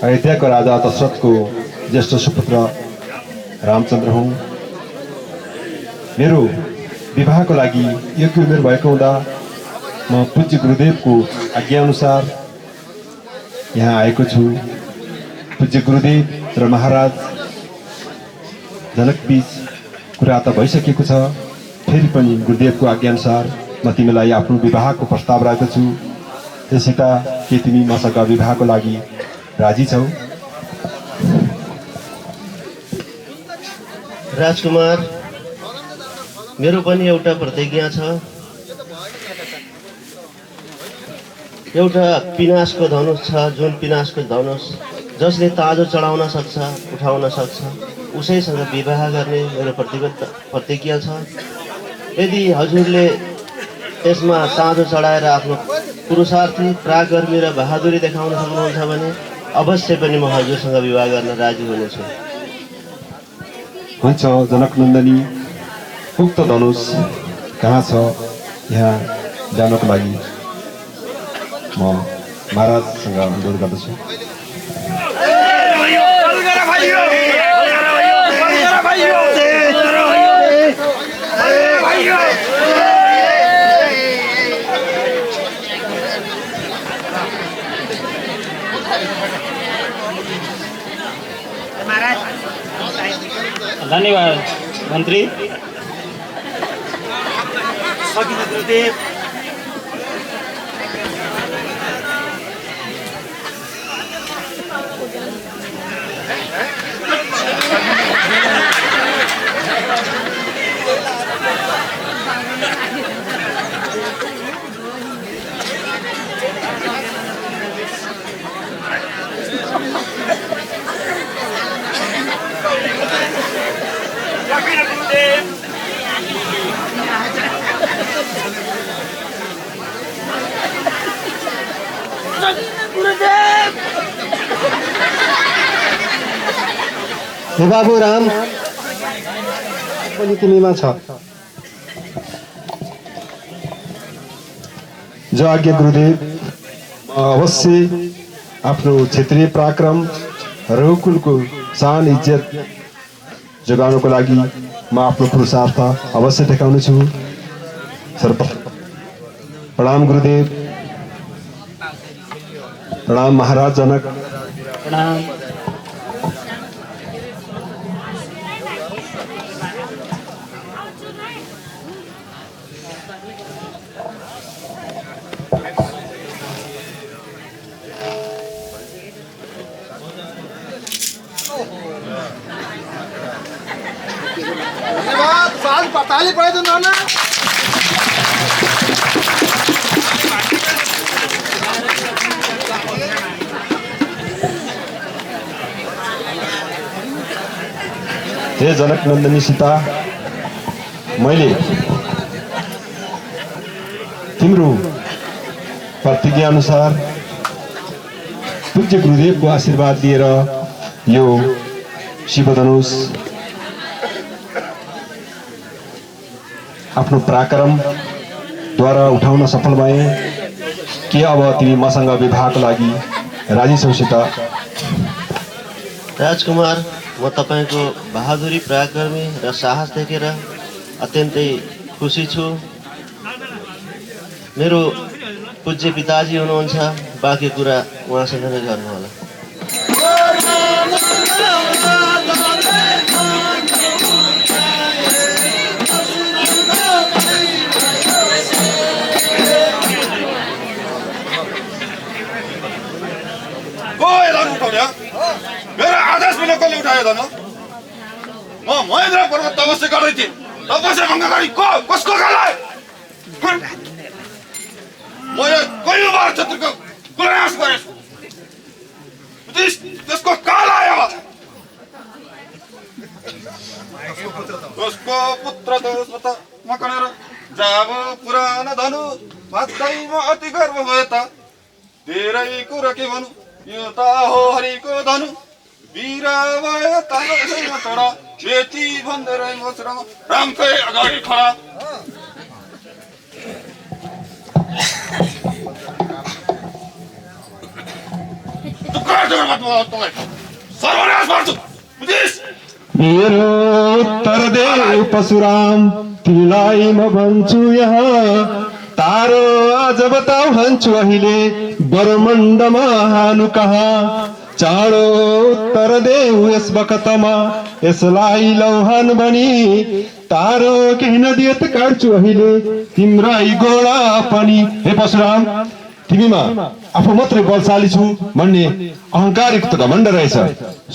अयोध्याको राजा दशरथको ज्येष्ठ सुपुत्र रामचन्द्र हुँ। मेरो विवाहको लागि योग्य उमेर भएको हुँदा म पूज्य गुरुदेवको आज्ञाअनुसार यहाँ आएको छु। पूज्य गुरुदेव र महाराज जनक बीच कुरा त भइसकेको छ, फेरि पनि गुरुदेवको आज्ञाअनुसार म तिमीलाई आफ्नो विवाहको प्रस्ताव राखेको छु। त्यसैका के तिमी मसँग विवाहको लागि राजी छौ? राजकुमार, मेरो पनि एउटा प्रतिज्ञा छ। एउटा पिनासको धनुष छ, जुन पिनासको धनुष जसले ताजो चढाउन सक्छ, उठाउन सक्छ, उसैसँग विवाह गर्ने मेरो प्रतिज्ञा छ। यदि हजुरले त्यसमा ताजो चढाएर आफ्नो पुरुषार्थी, पराक्रमी र बहादुरी देखाउन सक्नुहुन्छ भने अवश्य पनि म हजुरसँग विवाह गर्न राजी हुनेछु। हुन्छ जनक नन्दनी, उक्त धनुष कहाँ छ यहाँ जानको लागि म महाराजसँग अनुरोध गर्दछु। धन्यवाद मन्त्री। गुरुदेव, हे बाबु राम पनि तिमीमा छ। जो आज्ञा गुरुदेव, म अवश्य आफ्नो क्षेत्रीय पराक्रम रघुकुलको शान इज्जत जोगाउनको लागि म आफ्नो पुरुषार्थ अवश्य देखाउनेछु। प्रणाम गुरुदेव, प्रणाम महाराज जनक। प्रणाम। धन्यवाद। साल ताली पड़े तो ना हे जनक नन्दनी सीता, मैले तिम्रो प्रतिज्ञा अनुसार पूज्य गुरुदेवको आशीर्वाद लिएर यो शिवधनुष आफ्नो पराक्रमद्वारा उठाउन सफल भए। के अब तिमी मसँग विवाहको लागि राजी छौ सीता? राजकुमार, म तपाईको बहादुरी, पराक्रमी र साहस देखेर अत्यन्तै खुसी छु। मेरो पूज्य पिताजी हुनुहुन्छ, बाँकी कुरा उहाँसँग नै गर्नुहोला। मेरा आदेश बिना कसले उठायो धन? म महेन्द्र पर्वत तपस्या गर्दै थिएँ, तपस्या भङ्ग गरी कसको गालाई? म यो कैयौँ क्षेत्रको गुनास गरेछु, त्यसको काल आयो। उसको पुत्र त मकनेर जाब पुरानो धनु भातैमा अति गर्व भयो त। धेरै कुरा के भनु, यो त हो हरिको धनु। वीरा भयो तालैमा तोडा, यति भन्दै मोचरामा रामकै अगाडि खडा। बर्बाद भयो तँलाई सर्वनाश पार्छु बुझिस् मेरो उत्तर देऊ परशुराम तिमीलाई म भन्छु यहाँ तारो आज बताऊ भन्छु अहिले ब्रह्माण्डमा हानु कहाँ चाँडो उत्तर देऊ यस बखतमा यसलाई लौहान बनी तारो केही नदिए त काट्छु अहिले तिम्रै गोडा पनि। हे परशुराम तिमीमा आफू मात्रै बलशाली छु भन्ने अहङ्कारयुक्त घमण्ड रहेछ।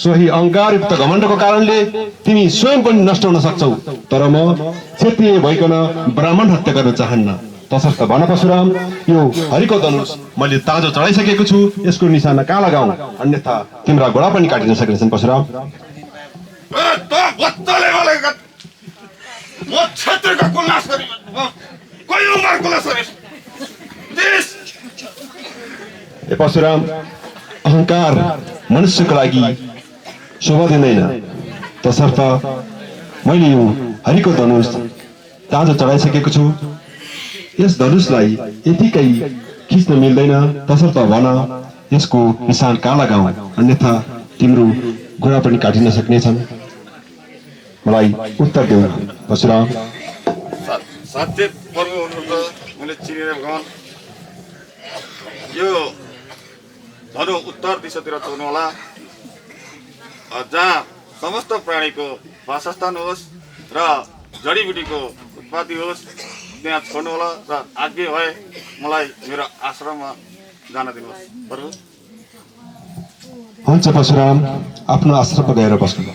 सोही अहङ्कारयुक्त घमण्डको कारणले तिमी स्वयं पनि नष्ट हुन सक्छौ। तर म क्षत्रिय भइकन ब्राह्मण हत्या गर्न चाहन्न। तसर्थ भन परशुराम यो हरिको धनुष मैले ताजो चढाइसकेको छु यसको निशाना कहाँ लगाऊ अन्यथा तिम्रा घोडा पनि काटिन सक्नेछन्। परशुराम म क्षेत्रका कुलनाश गरी कोही उमरको लसरे हे परशुराम अहङ्कार मनुष्यको लागि शोभा दिँदैन। तसर्थ मैले यो हरिको धनुष ताजो चढाइसकेको छु यस धनुषलाई यतिकै खिच्न मिल्दैन। तसर्थ भन यसको निशान कहाँ लगाऊ अन्यथा तिम्रो घोडा पनि काटिन सक्नेछन्। मलाई उत्तर देऊ परशुराम। साध्य पर्व हुनुहुन्छ मैले चिनेर भगवान यो धनु उत्तर दिशातिर छोड्नु होला जहाँ समस्त प्राणीको वासस्थान होस् र जडीबुटीको उत्पत्ति होस् त्यहाँ छोड्नु होला र आज्ञा भए मलाई मेरो आश्रममा जान दिनुहोस् प्रभु। हुन्छ परशुराम आफ्नो आश्रममा गएर बस्नु।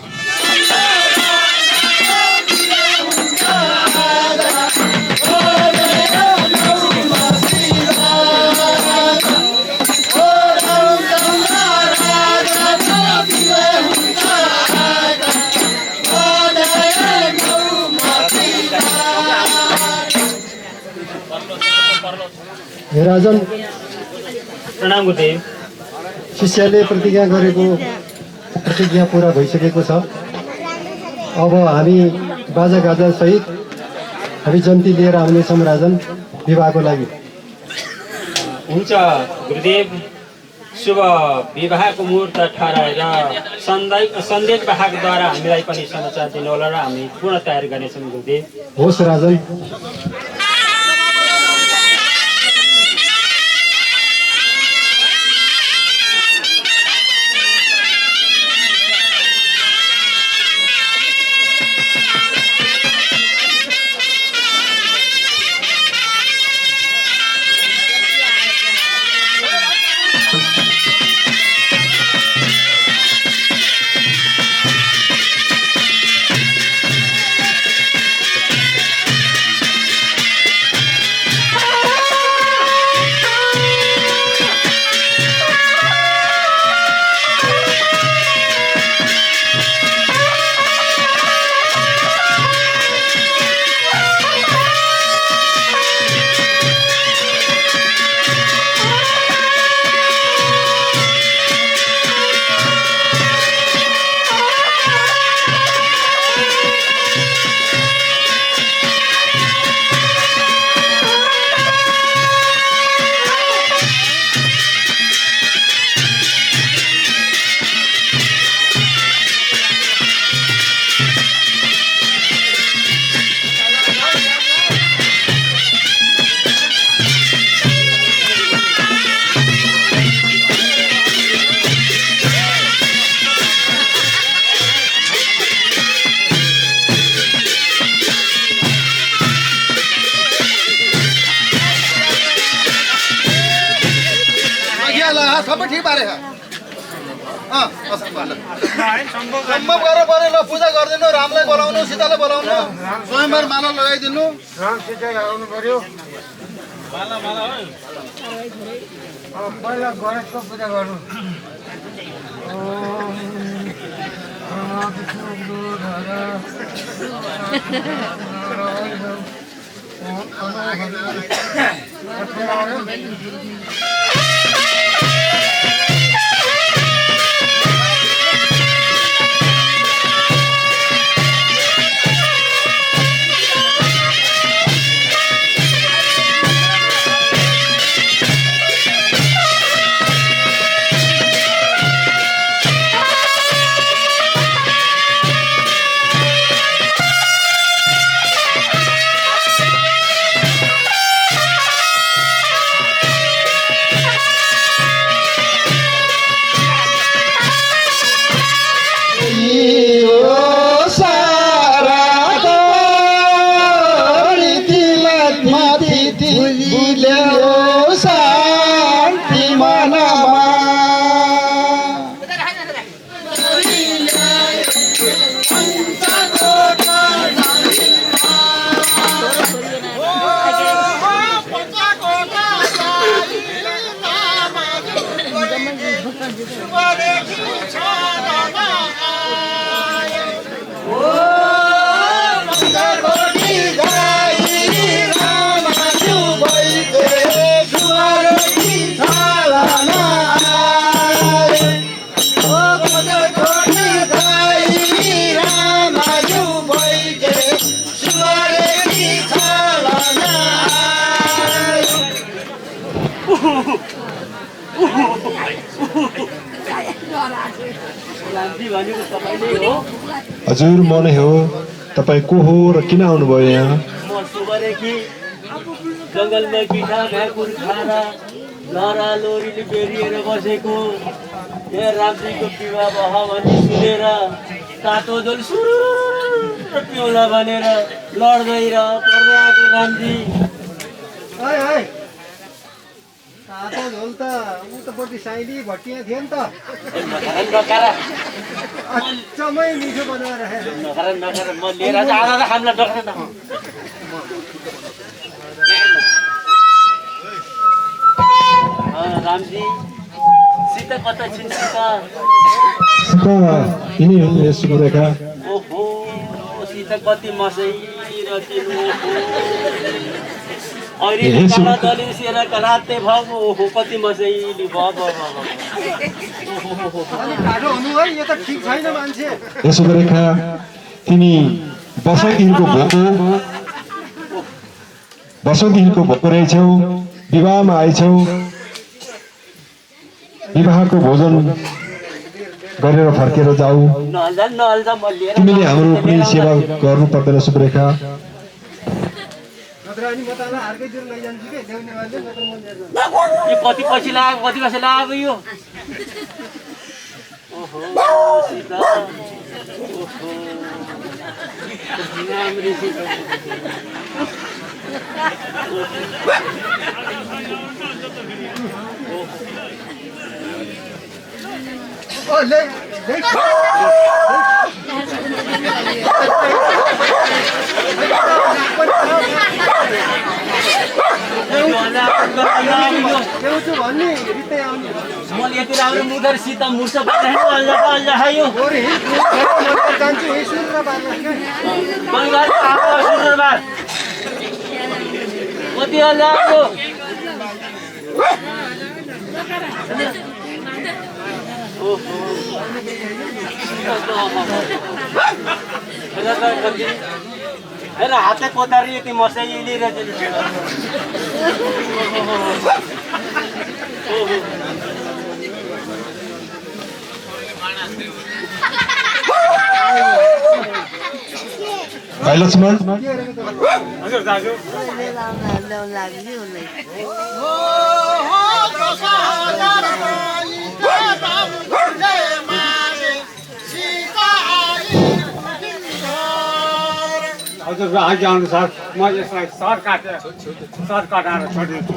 हे राजन प्रणाम गुरुदेव। शिष्यले प्रतिज्ञा गरेको प्रतिज्ञा पुरा भइसकेको छ। अब हामी बाजागाजा सहित हामी जन्ती लिएर आउनेछौँ राजन विवाहको लागि। हुन्छ गुरुदेव शुभ विवाहको मुहुर्त ठहराएर सन्देश वाहकद्वारा हामीलाई पनि समाचार दिनुहोला र हामी पूर्ण तयारी गर्नेछौँ गुरुदेव। होस् राजन। सबै ठिक पारे सम्भव गरेर पऱ्यो ल पूजा गरिदिनु रामलाई बोलाउनु सीतालाई बोलाउनु स्वयंवर माला लगाइदिनु पहिला गणेशको पूजा गर्नु रामजी भनेको तपाईँले हो? हजुर म नै हो। तपाईँ को हो र किन आउनुभयो यहाँ? म सुबरेकी जङ्गलमा गिठा भ्याकुर खाएर लहरा लोरीले बेरिएर बसेको यहाँ रामजीको विवाह भयो भन्ने सुनेर तातो झोल सुरुर पिउला भनेर लड्दै र पर्दै आएको रामजी। तातो झोल त उतापट्टि साइली भट्टिया थियो नि त। अचम्मै मिठो बनाएर राखेको। म लिएर आधा खामला डक्टर रामजी सीता कता छिन् सीता? यिनी हुन् यसको रेखा। ओहो सीता कति मसै र तिम्रो अहिले कला दलिसेर कराते भयो। ओहो कति मसैली भयो। टाढो हुनु है, यो त ठिक छैन मान्छे। यसको रेखा तिमी वर्षौँदेखिको भोको रहेछौ, विवाहमा आएछौ। विवाहको भोजन गरेर फर्केर जाऊ। नहल्दा म लिएर तिमीले हाम्रो कुनै सेवा गर्नु पर्दैन सुरेखा। यो कति पछि लाग्यो, कति पछि लाग्यो यो? ओहो सीता, ओहो राम्री सीता। मैले यति राम्रो मुखर सीता मुर्छ खायो। कति लाग्यो? हेर हातै कोतारी यति मसै लिएर लक्ष्मण हजुर दाजु हजुर आज्ञा अनुसार म यसलाई सर काटेर छोडिदिन्छु।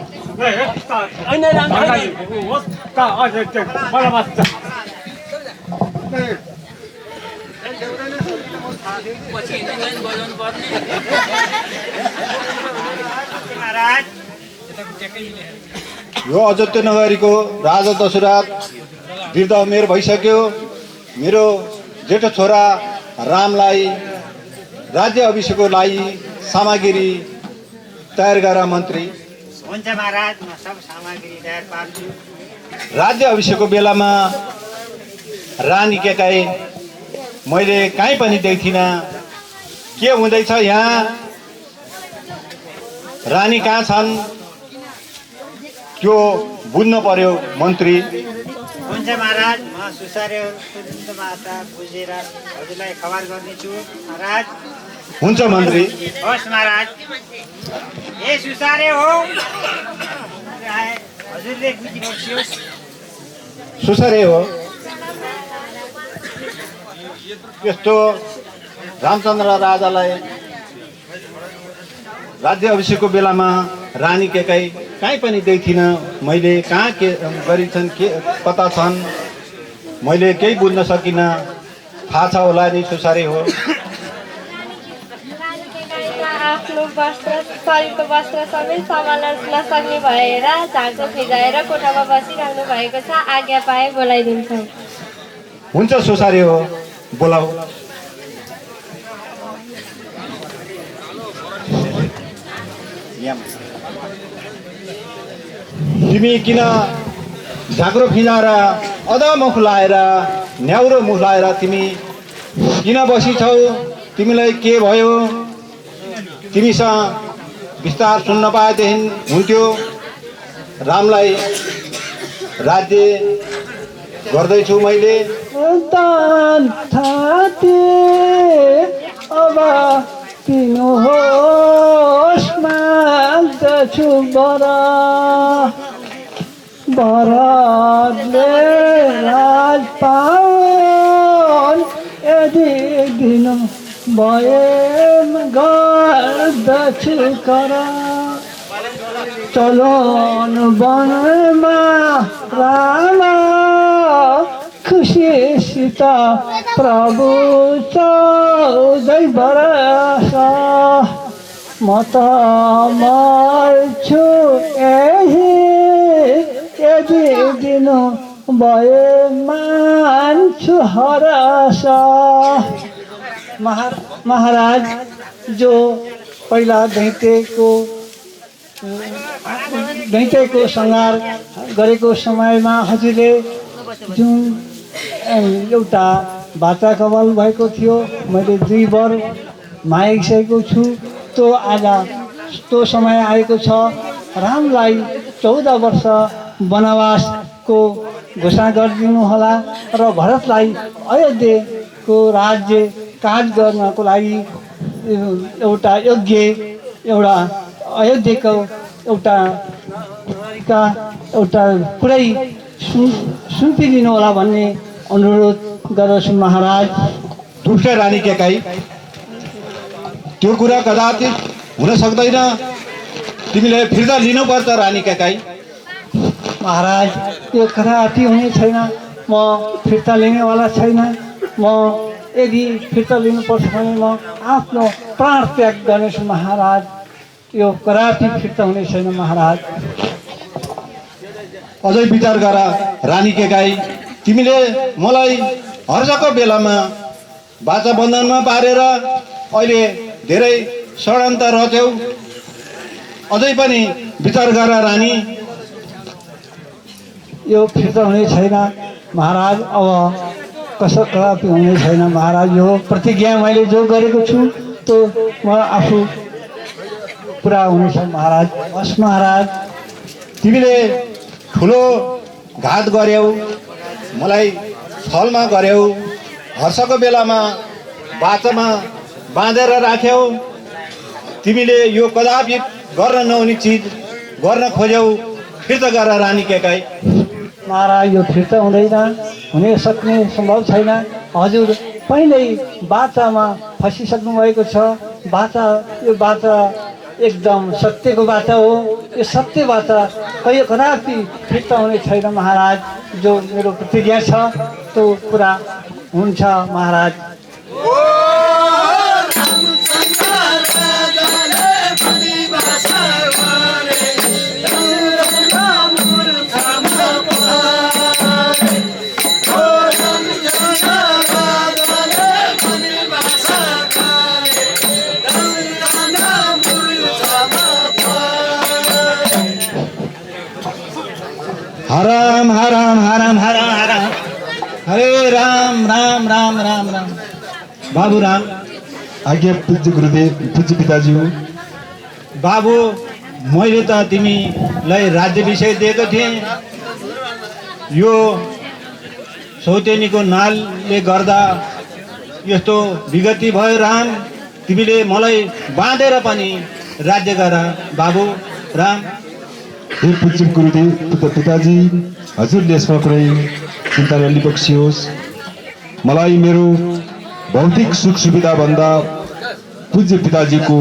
यो अयोध्या नगरीको राजा दशरथ वृद्ध उमेर भइसक्यो। मेरो जेठो छोरा रामलाई राज्य अभिषेकको लागि सामग्री तयार गर मन्त्री। हुन्छ महाराज, म सब सामग्री तयार पार्छु। राज्य अभिषेकको बेलामा रानी केकाई मैले कहीँ पनि देख्दिनँ। के हुँदैछ यहाँ? रानी कहाँ छन्? त्यो बुझ्नु पर्यो मन्त्री। हुन्छ महाराज, म सुसारेहरूको माता बुझेर हजुरलाई खबर गर्नेछु महाराज। हुन्छ मन्त्री। होस् महाराज। ए सुसारे हो, हजुरले बुझिबक्सियोस्। सुसारे हो। यस्तो रामचन्द्र राजालाई राज्य अभिषेकको बेलामा रानी केकाई कहीँ पनि देख्दिनँ। मैले कहाँ के गरिन्छन्, के कता छन्, मैले केही बुझ्न सकिनँ। थाहा छ होला नि सुसारे हो। आफ्नो वस्त्र, शरीरको वस्त्र सबै सम्हाल्न नसक्ने भएर झाँक्रो फिजाएर कोठामा बसिरहनु भएको छ। आज्ञा पाए बोलाइदिन्छौँ। हुन्छ सुसारे हो, बोलाऊ। तिमी किन झाँक्रो फिजाएर अधा मुख लाएर न्याउरो मुख लाएर तिमी किन बसिछौ? तिमीलाई के भयो? तिमीसँग विस्तार सुन्न पाएदेखि हुन्थ्यो। रामलाई राज्य गर्दैछु मैले। दान थाते अब दिनुहोस् माग्दछु बरातले राज पाउन् यदि दिनु भए गर्दछु करा चलन वनमा राम खुसीसित प्रभु चौधै बरस म त मर्छु यदि दिनु भए मान्छु हरस। महाराज जो पहिला दैत्यको संहार गरेको समयमा हजुरले जुन एउटा बाचा कवल भएको थियो मैले 2 वर मागिसकेको छु। त्यो समय आएको छ। रामलाई 14 वर्ष वनवासको घोषणा गरिदिनु होला र भरतलाई अयोध्याको राज्य काज गर्नको लागि एउटा अयोध्याको एउटा कुरै सुम्पिदिनु होला भन्ने अनुरोध गर्दछु महाराज। दुष्ट रानी केकाई, त्यो कुरा कदापि हुन सक्दैन। तिमीले फिर्ता लिनुपर्छ रानी केकाई। महाराज त्यो कदापि हुने छैन। म फिर्ता लिनेवाला छैन। म यदि फिर्ता लिनुपर्छ भने म आफ्नो प्राण त्याग गर्नेछु महाराज। यो कदापि फिर्ता हुने छैन महाराज। अझै विचार गर रानी केकाई। तिमीले मलाई हर्षको बेलामा बाचा बन्धनमा पारेर अहिले धेरै षड्यन्त्र रच्यौ। अझै पनि विचार गर रानी। यो फिर्ता हुने छैन महाराज। अब कसो कदापि हुने छैन महाराज। यो प्रतिज्ञा मैले जो गरेको छु त्यो म आफू पुरा हुनेछ महाराज। हस् महाराज। तिमीले ठुलो घात गर्यौ, मलाई छलमा गर्यौ, हर्षको बेलामा बाचामा बाँधेर राख्यौ। तिमीले यो कदापि गर्न नहुने चिज गर्न खोज्यौ। फिर्ता गर रानी केकाई। महाराज यो फिर्ता हुँदैन, हुने सक्ने सम्भव छैन। हजुर पहिल्यै बाचामा फसिसक्नु भएको छ। यो बाचा एकदम सत्यको बाचा हो। यो सत्य बाचा कदापि फिर्ता हुने छैन महाराज। जो मेरो प्रतिज्ञा छ त्यो पुरा हुन्छ महाराज। हराम हराम हराम हराम हराम हरे राम राम राम राम राम। बाबू राम। आज्ञा पूज्य गुरुदेव, पूज्य पिताजी। बाबू मैले त तिमीलाई राज्याभिषेक दिएको थिएँ। यो सौतेनीको नालले गर्दा यस्तो विगति भयो राम। तिमीले मलाई बाँधेर पनि राज्य गर बाबु राम। हे पूज्य गुरुदेव पिताजी, हजुरले यसमा कुनै चिन्ता नलिबक्सियोस्। मलाई मेरो भौतिक सुख सुविधा भन्दा पूज्य पिताजीको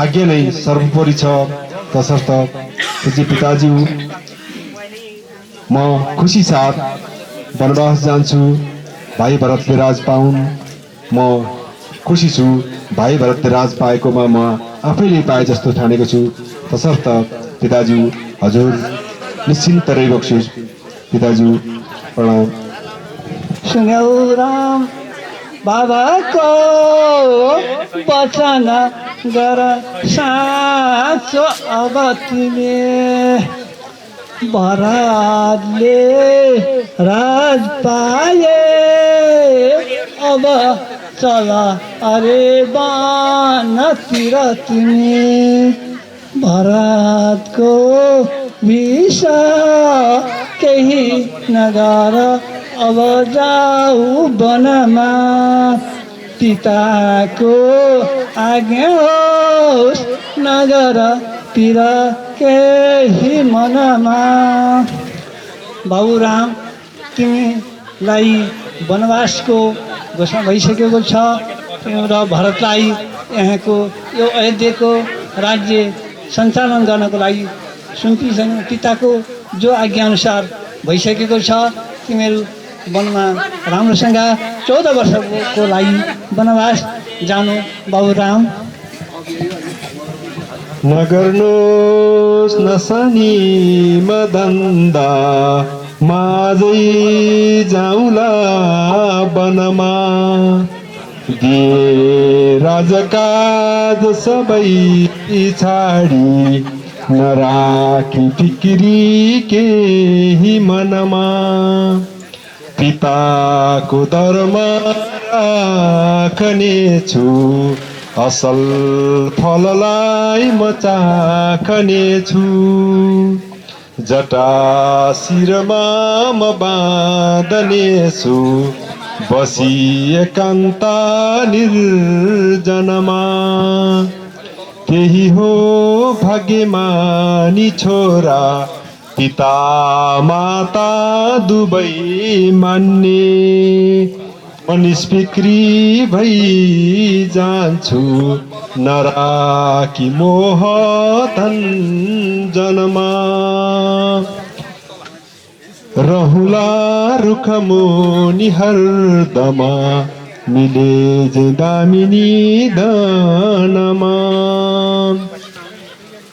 आज्ञा नै सर्वोपरि छ। तसर्थ पूज्य पिताजी, म खुसी साथ वनवास जान्छु। भाइ भरतले राज पाउन्। म खुसी छु। भाइ भरतले राज पाएकोमा म आफैले पाए जस्तो ठानेको छु। तसर्थ पिताजी हजुर निश्चिन्त रहिबक्सियोस्। पिताजी प्रणाम। सुन्यौ राम बाबाको वचन गर साँचो। अब तिमी भरतले राज पाए। अब चल अरे वनतिर तिमी भरतको विष केही नगर अब जाऊ वनमा पिताको आज्ञा होस् नगरतिर केही मनमा। बाबुराम तिमीलाई वनवासको घोषणा भइसकेको छ र भरतलाई यहाँको यो अयोध्याको राज्य सञ्चालन गर्नको लागि सुम्पीसँग पिताको जो आज्ञाअनुसार भइसकेको छ। तिमीहरू वनमा राम्रोसँग 14 वर्षको लागि वनवास जानु बाबुराम। नगर्नुहोस् नसानी मदन्दा माझै जाउँला वनमा दिए राजकाज सबै छाडी नराखी फिक्री केही मनमा पिताको धर्म राख्नेछु असल फललाई म चाख्नेछु जटा शिरमा म बाँध्नेछु बसी एकान्त निर्जनमा त्यही हो भाग्यमानी छोरा पिता माता दुवै मान्ने म निष्फिक्री भई जान्छु नराखी मोह धन जनमा रहुला रुखमुनि हरदमा मिले जे दामिनी दानमा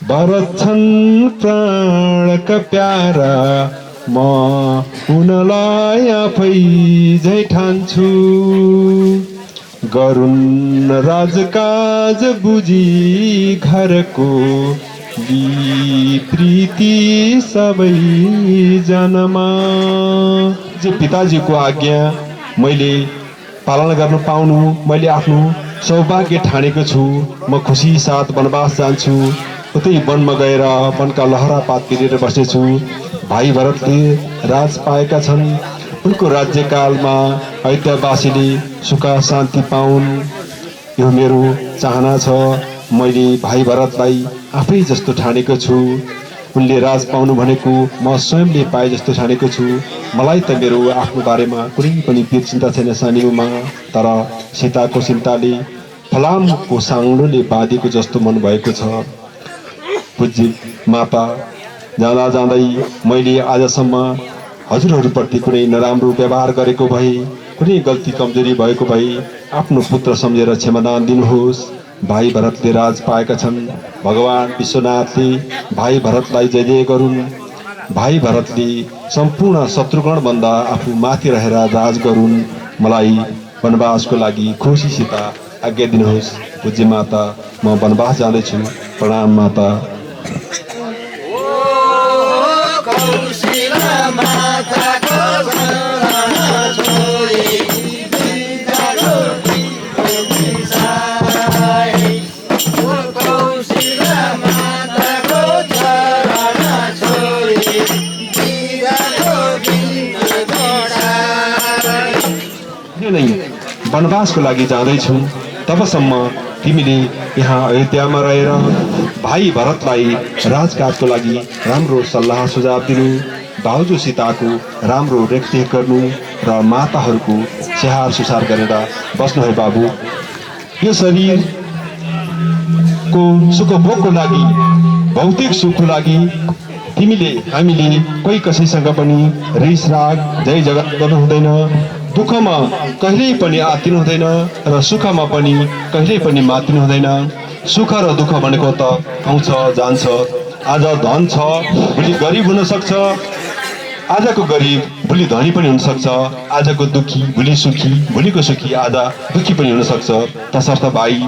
भरत छन् प्राणका प्यारा म उनलाई आफै झै ठान्छु गरुन् राजकाज बुझी घरको प्रीति सबै जनमा। जे पिताजीको आज्ञा मैले पालन गर्न पाउनु मैले आफ्नो सौभाग्य ठानेको छु। म खुसी साथ वनवास जान्छु। उतै वनमा गएर वनका लहरा पात पिरेर बस्नेछु। भाइ भरतले राज पाएका छन्। उनको राज्यकालमा अयोध्यावासीले सुख शान्ति पाउन् यो मेरो चाहना छ। मैले भाइ भरतलाई आफै जस्तो ठानेको छु। उनले राज पाउनु भनेको म स्वयंले पाए जस्तो ठानेको छु। मलाई त मेरो आफ्नो बारेमा कुनै पनि पिर चिन्ता छैन सानीमा, तर सीताको चिन्ताले फलामको साङ्लोले बाँधेको जस्तो मन भएको छ। पूज्य माता, जाँदा जाँदै मैले आजसम्म हजुरहरूप्रति कुनै नराम्रो व्यवहार गरेको भए, कुनै गल्ती कमजोरी भएको भए आफ्नो पुत्र सम्झेर क्षमादान दिनुहोस्। भाइ भरतले राज पाएका छन्। भगवान विश्वनाथले भाइ भरतलाई जय जय गरून्। भाइ भरतले सम्पूर्ण शत्रुघ्नभन्दा आफू माथि रहेर राज गरून्। मलाई वनवासको लागि खुसीसित आज्ञा दिनुहोस्। पूज्य माता, म वनवास जाँदैछु। प्रणाम माता। वनवासको लागि जाँदैछु। तबसम्म तिमीले यहाँ अयोध्यामा रहेर भाइ भरतलाई राजकाजको लागि राम्रो सल्लाह सुझाव दिनु, भाउजू सीताको राम्रो रेखदेख गर्नु र माताहरूको स्याहार सुसार गरेर बस्नु है बाबु। यो शरीरको सुखभोगको लागि, भौतिक सुखको लागि तिमीले हामीले कोही कसैसँग पनि रिस राग जय जगत गर्नु हुँदैन। दुःखमा कहिल्यै पनि आत्तिनु हुँदैन र सुखमा पनि कहिल्यै पनि मात्तिनु हुँदैन। सुख र दुःख भनेको त आउँछ जान्छ। आज धन छ, भोलि गरिब हुन सक्छ। आजको गरिब भोलि धनी पनि हुन सक्छ। आजको दुःखी भोलि सुखी, भोलिको सुखी आज दुःखी पनि हुन सक्छ। तसर्थ भाइ,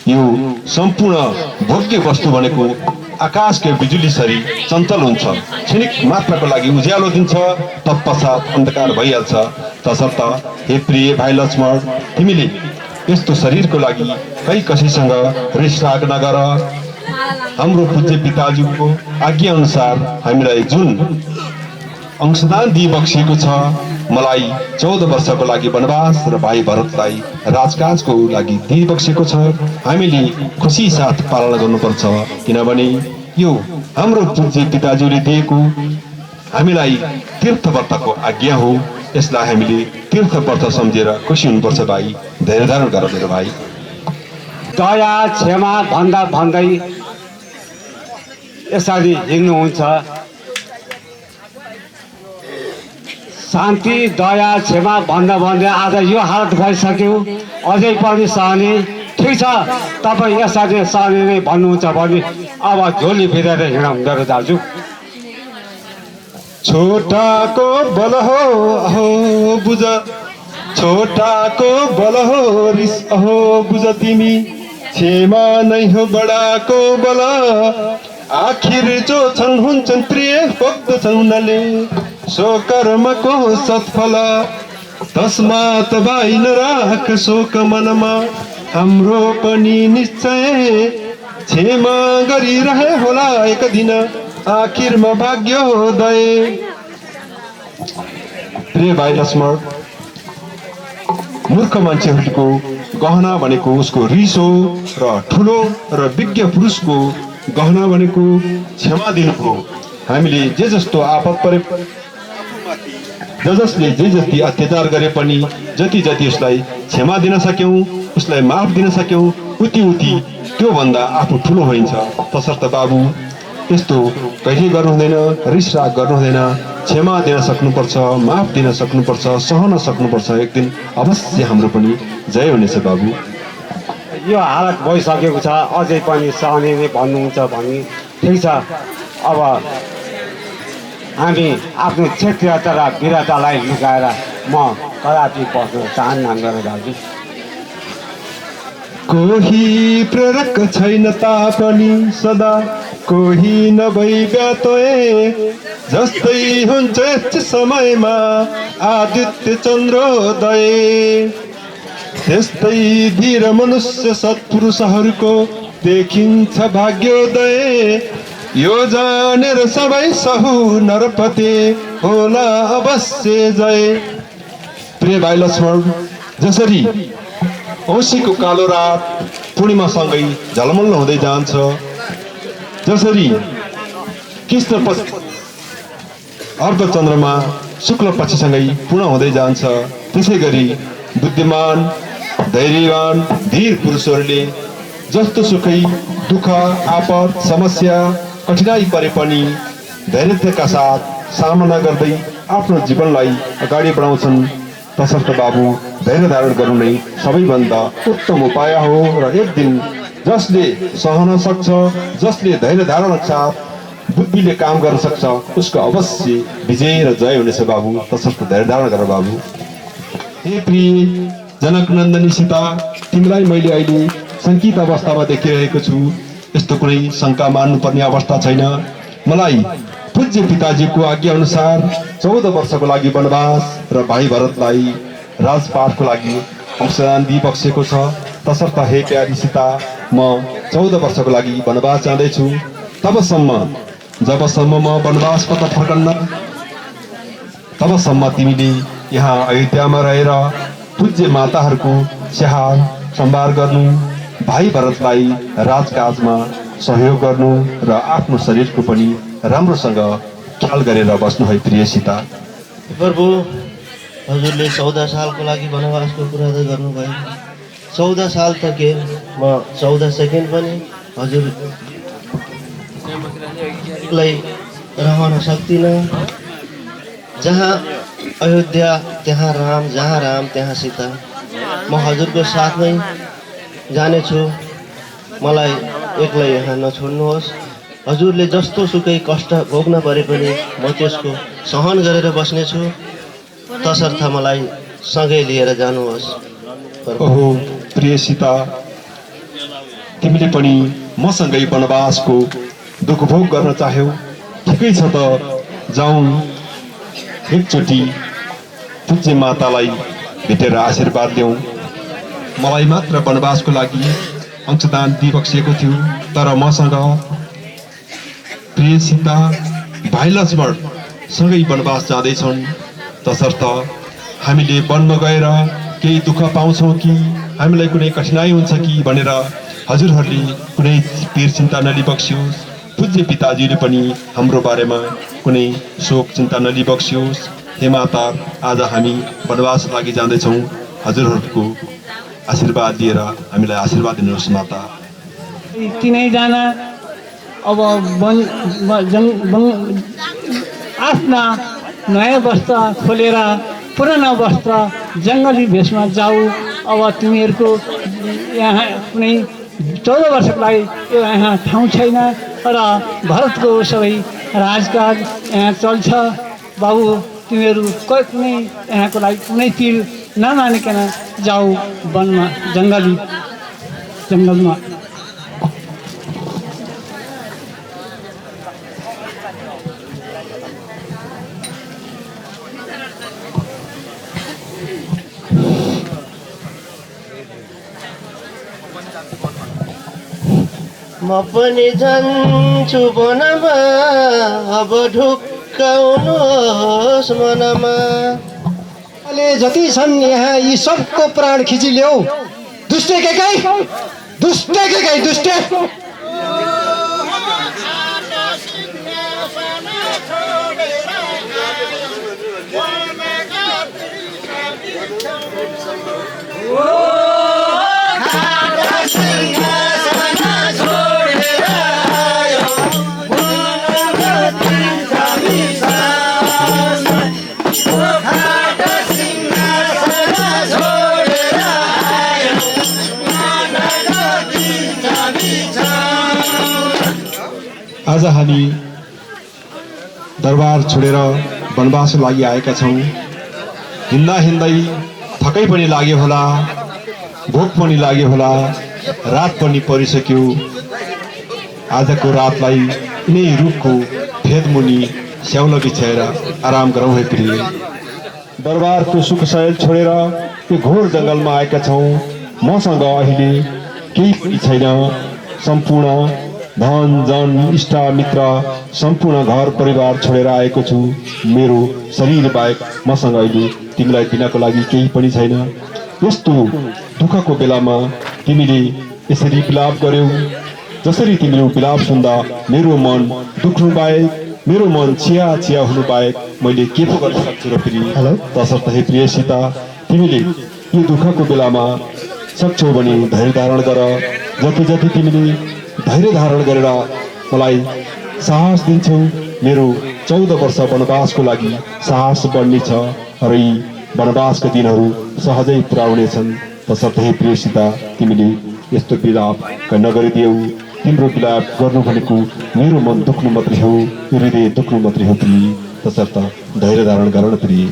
यो सम्पूर्ण भोग्य वस्तु भनेको आकाशको बिजुली सरी चञ्चल हुन्छ। क्षणिक मात्रको लागि उज्यालो दिन्छ, तत्पश्चात अन्धकार भइहाल्छ। तसर्थ हे प्रिय भाइ लक्ष्मण, तिमीले यस्तो शरीरको लागि कहीँ कसैसँग रिस राग नगर। हाम्रो पूज्य पिताजीको आज्ञा अनुसार हामीलाई जुन अंशदान दिइबक्सिएको छ, मलाई 14 वर्षको लागि वनवास र भाइ भरतलाई राजकाजको लागि दिइबक्सिएको छ, हामीले खुसी साथ पालना गर्नुपर्छ। किनभने यो हाम्रो पूज्य पिताजीले दिएको हामीलाई तीर्थव्रतको आज्ञा हो। यसलाई हामीले तीर्थव्रत सम्झेर खुसी हुनुपर्छ। भाइ धैर्य धारण गर मेरो भाइ। दया क्षमा भन्दा भन्दै यसरी हिँड्नुहुन्छ। शान्ति दया क्षमा भन्दा भन्दै आज यो हालत भइसक्यो, अझै पनि सहने। ठिक छ, तपाईँ यसरी सहने नै भन्नुहुन्छ भने अब झोली भिरेर हिँडाउँदो दाजु। छोटाको बल हो बुझ, छोटाको बल हो रिस अहो बुझ तिमी, क्षमा नै हो बडाको बल। आखिर जो छन् हुन्छन् प्रिय भक्तछन् उनले, सो कर्मको सत्फल। तस्मात् भाइ नराख शोक मनमा, हाम्रो पनि निश्चय क्षमा गरिरहे होला एक दिन आखिरमा भाग्योदय। प्रिय भाइ लक्ष्मण, मूर्ख मान्छेहरूको गहना भनेको उसको रिस हो र ठुलो र विज्ञ पुरुषको गहना भनेको क्षमा दिनु हो। हामीले जे जस्तो आपत परे, जसले जे जति अत्याचार गरे पनि जति जति उसलाई क्षमा दिन सक्यौँ, उसलाई माफ दिन सक्यौँ, उति उति त्योभन्दा आफू ठुलो होइन्छ। तसर्थ बाबु यस्तो कहिले गर्नु हुँदैन, रिस राग गर्नु हुँदैन, क्षमा दिन सक्नुपर्छ, माफ दिन सक्नुपर्छ, सहन सक्नुपर्छ। एक दिन अवश्य हाम्रो पनि जय हुनेछ बाबु। यो हालत भइसकेको छ, अझै पनि सहने नै भन्नुहुन्छ भने ठिक छ। अब हामी आफ्नो क्षेत्रीयता र वीरतालाई लुकाएर म कदापि बस्न चाहन्न गरेर दाजु। कोही प्रेरक छैन तापनि सदा कोही नभई व्यातोए, जस्तै हुन्छ यस समयमा आदित्य चन्द्रोदय। त्यस्तै धीर मनुष्य सत्पुरुषहरूको देखिन्छ भाग्योदय। यो जानेर सबै सहु नरपते होला अवश्य जय। प्रिय भाइ लक्ष्मण, जसरी औँसीको कालो रात पूर्णिमासँगै झलमल्ल हुँदै जान्छ, जसरी कृष्ण पक्ष अर्धचन्द्रमा शुक्ल पक्षसँगै पूर्ण हुँदै जान्छ, त्यसै गरी बुद्धिमान धैर्यवान धीर पुरुषहरूले जस्तो सुकै दुःख आपद समस्या कठिनाई परे पनि धैर्यताका साथ सामना गर्दै आफ्नो जीवनलाई अगाडि बढाउँछन्। तसर्थ बाबु धैर्य धारण गर्नु नै सबैभन्दा उत्तम उपाय हो। र एक दिन जसले सहन सक्छ, जसले धैर्य धारण साथ बुद्धिले काम गर्न सक्छ, उसको अवश्य विजय र जय हुनेछ बाबु। तसर्थ धैर्य धारण गर बाबु। हे प्रिय जनक नन्दनी सीता, तिमीलाई मैले अहिले शङ्कित अवस्थामा देखिरहेको छु। यस्तो कुनै शङ्का मान्नुपर्ने अवस्था छैन। मलाई पूज्य पिताजीको आज्ञा अनुसार 14 वर्षको लागि वनवास र भाइ भरतलाई राजपाटको लागि अंशदान दिइबक्सेको छ। तसर्थ हे प्यारी सीता, म 14 वर्षको लागि वनवास जाँदैछु। जबसम्म म वनवासबाट फर्कन्न, तबसम्म तिमीले यहाँ अयोध्यामा रहेर पूज्य माताहरूको स्याहार सम्भार गर्नु, भाइ भरतलाई राजकाजमा सहयोग गर्नु र आफ्नो शरीरको पनि राम्रोसँग ख्याल गरेर बस्नु है प्रिय सीता। प्रभु, हजुरले 14 सालको लागि वनवासको कुरा त गर्नुभयो। 14 साल त के, म 14 सेकेन्ड पनि हजुरलाई रहन सक्दिनँ। जहाँ अयोध्या त्यहाँ राम, जहाँ राम त्यहाँ सीता। म हजुरको साथमै जानेछु। मलाई एक्लै यहाँ नछोड्नुहोस्। हजुरले जस्तो सुकै कष्ट भोग्न परे पनि म त्यसको सहन गरेर बस्नेछु। तसर्थ मलाई सँगै लिएर जानुहोस्। ओहो प्रिय सीता, तिमीले पनि मसँगै वनवासको दुःख भोग गर्न चाह्यौ। ठिकै छ त, जाउँ एकचोटि पूज्य मातालाई भेटेर आशीर्वाद दिउँ। मलाई मात्र वनवासको लागि अंशदान दिइबक्सिएको थियो। तर मसँग प्रिय सीता भाइ लक्ष्मण सँगै वनवास जाँदैछन्। तसर्थ हामीले वनमा गएर केही दुःख पाउँछौँ कि हामीलाई कुनै कठिनाइ हुन्छ कि भनेर हजुरहरूले कुनै पीर चिन्ता नलिबक्सियोस्। पूज्य पिताजीले पनि हाम्रो बारेमा कुनै शोक चिन्ता नलिबक्सियोस्। हे माता, आज हामी वनवास लागि जाँदैछौँ। हजुरहरूको आशीर्वाद दिएर हामीलाई आशीर्वाद दिनुहोस् माता। तिनैजना अब आफ्ना नयाँ वस्त्र खोलेर पुरानो वस्त्र जङ्गली भेषमा जाऊ। अब तिमीहरूको यहाँ कुनै 14 वर्षको लागि यहाँ ठाउँ छैन र भारतको सबै राजकाज यहाँ चल्छ। बाबु तिमीहरू कुनै यहाँको लागि कुनै तिर नमानिकन जाऊ वनमा जङ्गलमा। म पनि जान्छु वनमा, अब ढुक्काउनुहोस् मनमा। अहिले जति छन् यहाँ यी सबको प्राण खिचिल्याऊ। दुष्टे के काई दुष्टे। आज हामी दरबार छोडेर वनवास लागि आएका छौँ। हिँड्दै थकै पनि लाग्यो होला, भोक पनि लाग्यो होला, रात पनि परिसक्यो। आजको रातलाई यिनै रुखको फेदमुनि स्याउला बिछाएर आराम गरौँ है प्रिय। दरबारको सुखशैल छोडेर यो घोर जङ्गलमा आएका छौँ। मसँग अहिले केही पनि छैन। सम्पूर्ण धन जन इष्ट मित्र सम्पूर्ण घर परिवार छोडेर आएको छु। मेरो शरीर बाहेक मसँग अहिले तिमीलाई दिनको लागि केही पनि छैन। यस्तो दुःखको बेलामा तिमीले यसरी विलाप गर्यौ। जसरी तिमीले विलाप सुन्दा मेरो मन दुख्नु बाहेक, मेरो मन चिया हुनु बाहेक मैले के पो गर्न सक्छु र फेरि। तसर्थ हे प्रिय सीता, तिमीले यो दुःखको बेलामा सक्छौ भने धैर्य धारण गर। जति तिमीले धैर्य धारण गरेर मलाई साहस दिन्छौ, मेरो 14 वर्ष वनवासको लागि साहस बढ्नेछ र यी वनवासका दिनहरू सहजै पुरा हुनेछन्। तसर्थ हे प्रिय सीता, तिमीले यस्तो विलाप नगरिदेऊ। तिम्रो विलाप गर्नु भनेको मेरो मन दुख्नु मात्रै हो, हृदय दुख्नु मात्रै हो प्रिय। तसर्थ धैर्य धारण गर न प्रिय।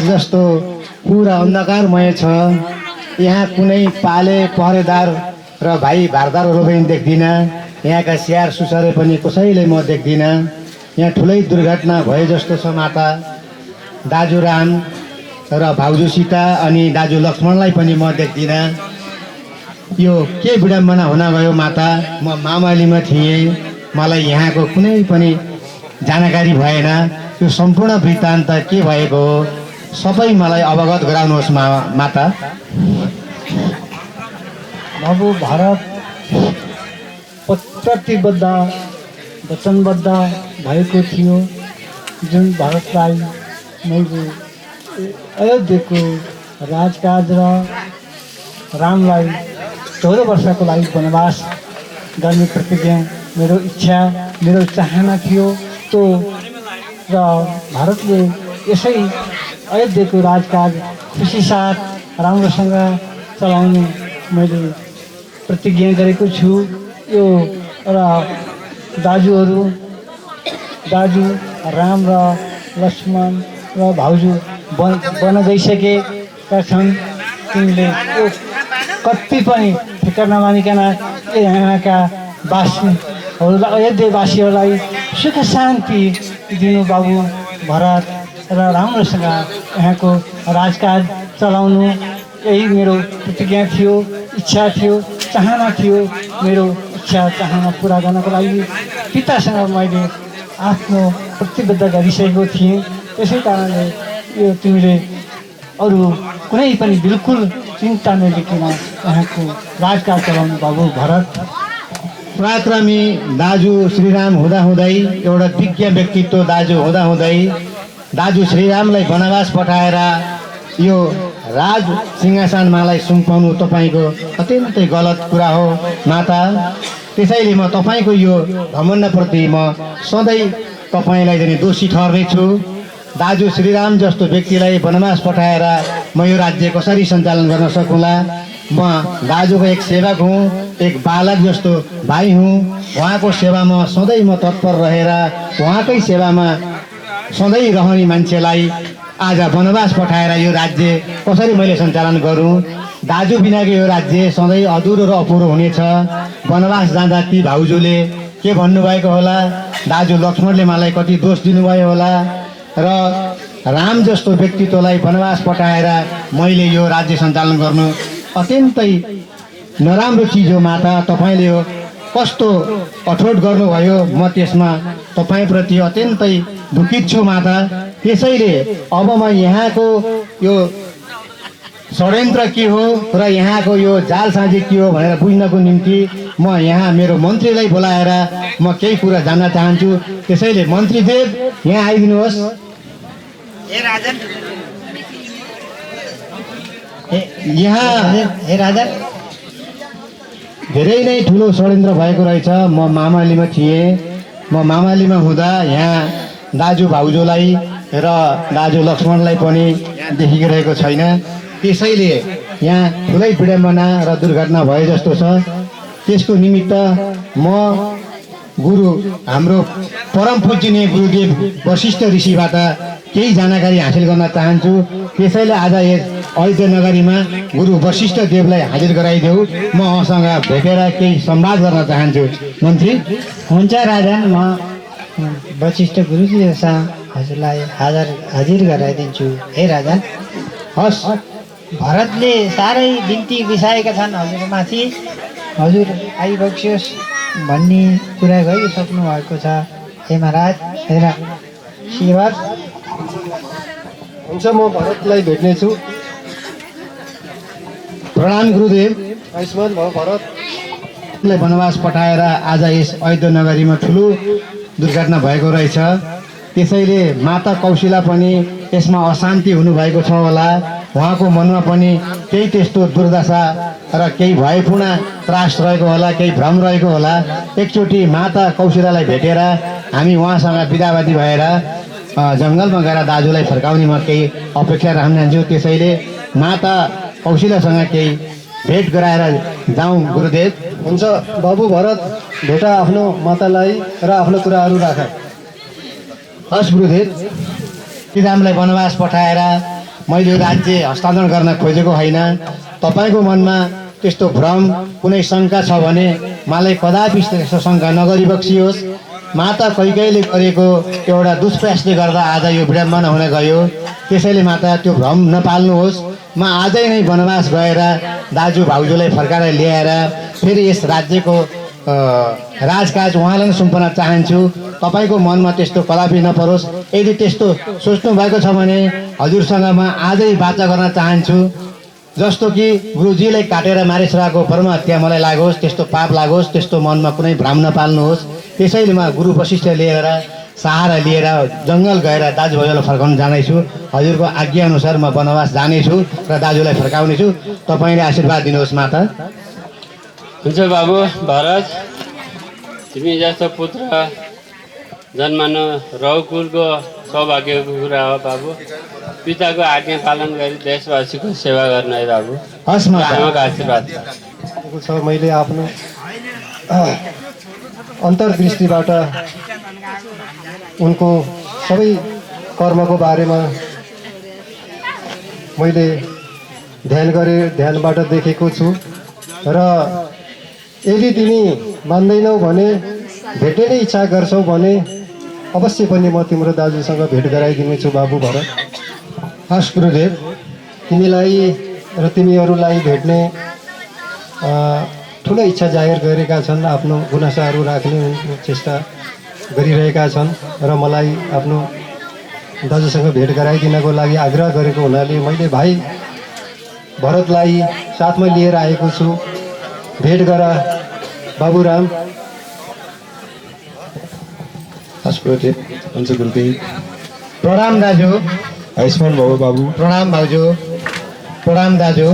जस्तो पुरा अन्धकारमय छ। यहाँ कुनै पाले पहरेदार र भाइ भारदारहरू पनि देख्दिनँ। यहाँका स्याहार सुसारे पनि कसैलाई म देख्दिनँ। यहाँ ठुलै दुर्घटना भए जस्तो छ माता। दाजु राम र भाउजू सीता अनि दाजु लक्ष्मणलाई पनि म देख्दिनँ। यो के विडम्बना हुन गयो माता। म मामालीमा थिएँ, मलाई यहाँको कुनै पनि जानकारी भएन। यो सम्पूर्ण वृत्तान्त के भएको हो सबै मलाई अवगत गराउनुहोस् माता। बाबु भारत प्रतिबद्ध वचनबद्ध भएको थियो, जुन भारतलाई मैले अयोध्याको राजकाज र रामलाई 14 वर्षको लागि वनवास गर्ने प्रतिज्ञा मेरो इच्छा मेरो चाहना थियो। त्यो र भारतले यसै अयोध्याको राजकाज खुसी साथ राम्रोसँग चलाउने मैले प्रतिज्ञा गरेको छु। यो र दाजु राम र लक्ष्मण र भाउजू बन गइसकेका छन्। तिमीले यो कति पनि फिकर नमानिकन यहाँका वासीहरूलाई अयोध्यावासीहरूलाई सुख शान्ति दिनु बाबु भरत र राम्रोसँग यहाँको राजकाज चलाउनु यही मेरो प्रतिज्ञा थियो, इच्छा थियो, चाहना थियो। मेरो इच्छा चाहना पुरा गर्नको लागि पितासँग मैले आफ्नो प्रतिबद्ध गरिसकेको थिएँ। त्यसै कारणले यो तिमीले अरू कुनै पनि बिल्कुल चिन्ता नलिकन यहाँको राजकाज चलाउनु बाबु भरत। पराक्रमी दाजु श्रीराम हुँदाहुँदै एउटा विज्ञ व्यक्तित्व दाजु हुँदाहुँदै दाजु श्रीरामलाई वनवास पठाएर यो राज सिंहासनमालाई सुम्पाउनु तपाईँको अत्यन्तै गलत कुरा हो माता। त्यसैले म तपाईँको यो घमण्डप्रति म सधैँ तपाईँलाई चाहिँ दोषी ठहर्नेछु। दाजु श्रीराम जस्तो व्यक्तिलाई वनवास पठाएर म यो राज्य कसरी सञ्चालन गर्न सकूँला। म दाजुको एक सेवक हुँ, एक बालक जस्तो भाइ हुँ। उहाँको सेवामा सधैँ म तत्पर रहेर उहाँकै सेवामा सधैँ रहने मान्छेलाई आज वनवास पठाएर यो राज्य कसरी मैले सञ्चालन गरौँ। दाजु बिनाको यो राज्य सधैँ अधुरो र अपुरो हुनेछ। वनवास जाँदा ती भाउजूले के भन्नुभएको होला, दाजु लक्ष्मणले मलाई कति दोष दिनुभयो होला र राम जस्तो व्यक्तित्वलाई वनवास पठाएर मैले यो राज्य सञ्चालन गर्नु अत्यन्तै नराम्रो चिज हो माता। तपाईँले यो कस्तो अठोट गर्नुभयो, म त्यसमा तपाईँप्रति अत्यन्तै दुखित छु माता। त्यसैले अब म यहाँको यो षड्यन्त्र के हो र यहाँको यो जालसाजी के हो भनेर बुझ्नको निम्ति म यहाँ मेरो मन्त्रीलाई बोलाएर म केही कुरा जान्न चाहन्छु। त्यसैले मन्त्रीदेव यहाँ आइदिनुहोस्। यहाँ राजन धेरै नै ठुलो षड्यन्त्र भएको रहेछ। म मामालीमा थिएँ। म मामालीमा हुँदा यहाँ दाजु भाउजूलाई र दाजु लक्ष्मणलाई पनि देखिरहेको छैन। त्यसैले यहाँ ठुलै विडम्बना र दुर्घटना भए जस्तो छ। त्यसको निमित्त म गुरु हाम्रो परम पूजनीय गुरुदेव वशिष्ठ ऋषिबाट केही जानकारी हासिल गर्न चाहन्छु। त्यसैले आज यस अयोध्या नगरीमा गुरु वशिष्ठ देवलाई हाजिर गराइदेऊ। म उहाँसँग भेटेर केही संवाद गर्न चाहन्छु। मन्त्री हुन्छ राजन, म वशिष्ठ गुरुजीसँग हजुरलाई हाजिर गराइदिन्छु। हे राजन, हस्। भरतले साह्रै बिन्ती बिसाएका छन् हजुरमाथि, हजुर आइबक्सियोस् भन्ने कुरा गरिसक्नु भएको छ। हे महाराज, हेर शिवर। हुन्छ, म भरतलाई भेट्नेछु। प्रणाम गुरुदेव। आयुष्मान भयो। भरतलाई वनवास पठाएर आज यस अयोध्या नगरीमा ठुलो दुर्घटना भएको रहेछ। त्यसैले माता कौशिला पनि यसमा अशान्ति हुनुभएको छ होला। उहाँको मनमा पनि केही त्यस्तो दुर्दशा र केही भयपूर्ण त्रास रहेको होला, केही भ्रम रहेको होला। एकचोटि माता कौशिलालाई भेटेर हामी उहाँसँग बिदावादी भएर जङ्गलमा गएर दाजुलाई फर्काउने म केही अपेक्षा राख्न चाहन्छु। त्यसैले माता कौशिलासँग केही भेट गराएर जाउँ गुरुदेव। हुन्छ बाबु भरत, भेटा आफ्नो मातालाई र आफ्नो कुराहरू राख। हस् गुरुदेव। श्रीरामलाई वनवास पठाएर मैले राज्य हस्तान्तरण गर्न खोजेको होइन। तपाईँको मनमा त्यस्तो भ्रम कुनै शङ्का छ भने मलाई कदापि त्यस्तो शङ्का नगरी बक्सियोस्। माता कैकेयीले गरेको एउटा दुष्प्रयासले गर्दा आज यो विडम्बना हुन गयो, त्यसैले माता त्यो भ्रम नपाल्नुहोस्। म आजै नै वनवास गएर दाजु भाउजूलाई फर्काएर ल्याएर फेरि यस राज्यको राजकाज उहाँलाई नै सुम्पन चाहन्छु। तपाईँको मनमा त्यस्तो कदापि नपरोस्। यदि त्यस्तो सोच्नु भएको छ भने हजुरसँग म आजै वाचा गर्न चाहन्छु। जस्तो कि गुरुजीलाई काटेर मारिसकेको परम हत्या मलाई लागोस्, त्यस्तो पाप लागोस्, त्यस्तो मनमा कुनै भ्रम नपाल्नुहोस्। त्यसैले म गुरु वशिष्ठ लिएर सहारा लिएर जङ्गल गएर दाजुभाइलाई फर्काउन जानेछु। हजुरको आज्ञाअनुसार म वनवास जानेछु र दाजुलाई फर्काउनेछु। तपाईँले आशीर्वाद दिनुहोस् माता। हुन्छ बाबु भरत, तिमी जस्तो पुत्र जन्मनु रघुकुलको सौभाग्यको कुरा हो बाबु। पिताको आज्ञा पालन गरी देशवासीको सेवा गर्नु है बाबु। हस् आमाको आशीर्वाद छ। मैले आफ्नो अन्तर्दृष्टिबाट उनको सबै कर्मको बारेमा मैले ध्यान गरेँ, ध्यानबाट देखेको छु। र यदि तिमी मान्दैनौ भने, भेट्ने नै इच्छा गर्छौ भने अवश्य पनि म तिम्रो दाजुसँग भेट गराइदिनेछु बाबु भरत। हस् गुरुदेव। तिमीलाई र तिमीहरूलाई भेट्ने ठुलो इच्छा जाहेर गरेका छन्, आफ्नो गुनासाहरू राख्ने चेष्टा गरिरहेका छन् र मलाई आफ्नो दाजुसँग भेट गराइदिनको लागि आग्रह गरेको हुनाले मैले भाइ भरतलाई साथमा लिएर आएको छु। भेट गर बाबुराम। हस् गुरुदेव। हुन्छ गुरुदेव। प्रणाम दाजु। आयुष्मान भव बाबु। प्रणाम भाउजू। प्रणाम दाजु।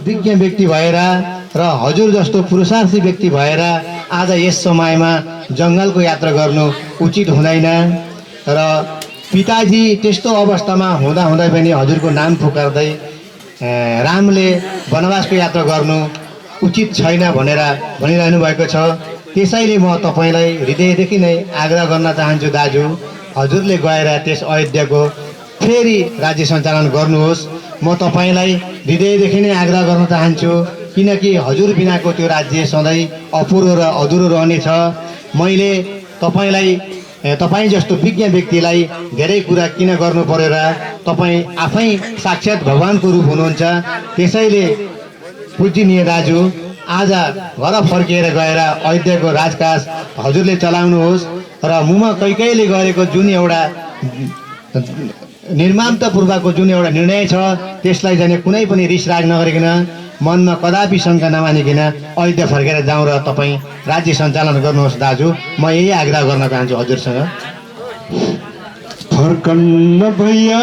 विज्ञ व्यक्ति भएर र हजुर जस्तो पुरुषार्थी व्यक्ति भएर आज यस समयमा जङ्गलको यात्रा गर्नु उचित हुँदैन र पिताजी त्यस्तो अवस्थामा हुँदा पनि हजुरको नाम पुकार्दै रामले वनवासको यात्रा गर्नु उचित छैन भनेर भनिरहनु भएको छ। त्यसैले म तपाईँलाई हृदयदेखि नै आग्रह गर्न चाहन्छु दाजु, हजुरले गएर त्यस अयोध्याको फेरि राज्य सञ्चालन गर्नुहोस्। म तपाईँलाई हृदयदेखि नै आग्रह गर्न चाहन्छु, किनकि हजुर बिनाको त्यो राज्य सधैँ अपुरो र अधुरो रहनेछ। मैले तपाईँ जस्तो विज्ञ व्यक्तिलाई धेरै कुरा किन गर्नु पर्यो र तपाईँ आफै साक्षात् भगवान्को रूप हुनुहुन्छ। त्यसैले पूजनीय दाजु, आज घर फर्किएर गएर अयोध्याको राजकाज हजुरले चलाउनुहोस् र मुमा कैकेयीले गरेको जुन एउटा निर्मान्तपूर्वकको जुन एउटा निर्णय छ त्यसलाई जाने कुनै पनि रिस राग नगरिकन, मनमा कदापि शङ्का नमानिकन अयोध्या फर्केर जाउँ र तपाईँ राज्य सञ्चालन गर्नुहोस् दाजु। म यही आग्रह गर्न चाहन्छु हजुरसँग। फर्कन्न भैया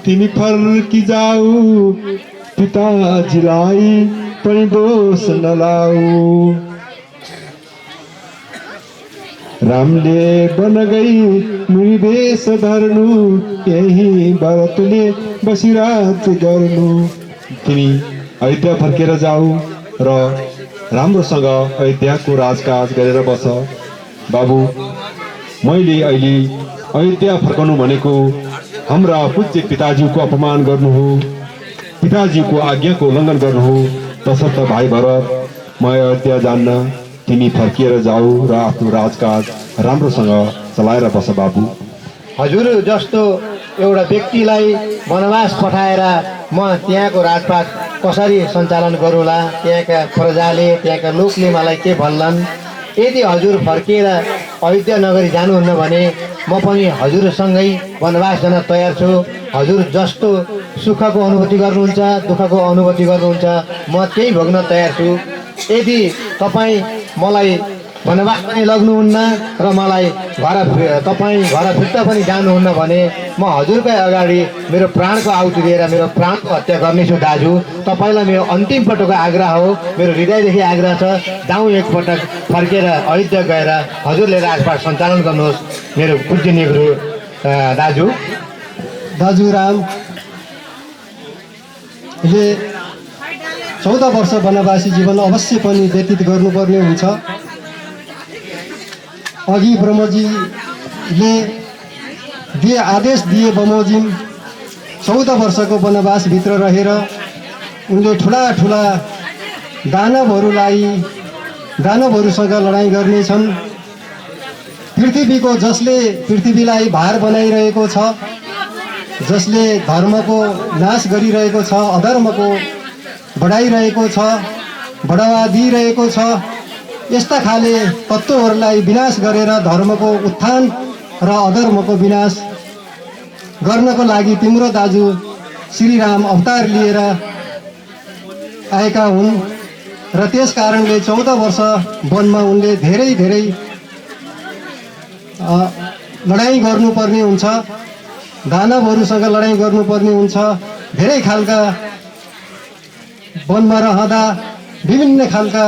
तिमी फर्किजाऊ, पिताजीलाई पनि दोष नलाऊ। रामले बन गई मुनिवेश धर्नु, यही भरतले बसिराज गर्नु। तिमी अयोध्या फर्केर जाऊ र राम्रोसँग अयोध्याको राजकाज गरेर बस बाबु। मैले अहिले अयोध्या फर्कनु भनेको हाम्रा पूज्य पिताजीको अपमान गर्नु हो, पिताजीको आज्ञाको उल्लङ्घन गर्नु हो। तसर्थ भाइ भरत, म अयोध्या जान्न, तिमी फर्किएर जाऊ र आफ्नो राजकाज राम्रोसँग चलाएर बस बाबु। हजुर जस्तो एउटा व्यक्तिलाई वनवास पठाएर म त्यहाँको राजपाट कसरी सञ्चालन गरौँला, त्यहाँका प्रजाले त्यहाँका लोकले मलाई के भन्लान्। यदि हजुर फर्किएर अयोध्या नगरी जानुहुन्न भने म पनि हजुरसँगै वनवास जान तयार छु। हजुर जस्तो सुखको अनुभूति गर्नुहुन्छ, दुःखको अनुभूति गर्नुहुन्छ, म त्यही भोग्न तयार छु। यदि तपाईँ मलाई वनवास पनि लग्नुहुन्न र मलाई तपाईँ घर फिर्ता पनि जानुहुन्न भने म हजुरकै अगाडि मेरो प्राणको आहुति दिएर मेरो प्राणको हत्या गर्नेछु दाजु। तपाईँलाई मेरो अन्तिम पटकको आग्रह हो, मेरो हृदयदेखि आग्रह छ, जाउँ एकपटक फर्केर अयोध्या गएर हजुरले राजपाट सञ्चालन गर्नुहोस् मेरो पूजनीय गुरु दाजु। दाजुरामले 14 वर्ष वनवासी जीवन अवश्य पनि व्यतीत गर्नुपर्ने हुन्छ। अघि ब्रह्मजीले आदेश दिए बमोजिम 14 वर्षको वनवासभित्र रहेर उनले ठुला ठुला दानवहरूसँग लडाइँ गर्नेछन्। पृथ्वीको जसले पृथ्वीलाई भार बनाइरहेको छ, जसले धर्मको नाश गरिरहेको छ, अधर्मको बढाइरहेको छ, बढावा दिइरहेको छ, यस्ता खाले तत्त्वहरूलाई विनाश गरेर धर्मको उत्थान र अधर्मको विनाश गर्नको लागि तिम्रो दाजु श्रीराम अवतार लिएर आएका हुन् र त्यस कारणले 14 वर्ष वनमा उनले धेरै लडाइँ गर्नुपर्ने हुन्छ, दानवहरूसँग लडाइँ गर्नुपर्ने हुन्छ। धेरै खालका वनमा रहँदा विभिन्न खालका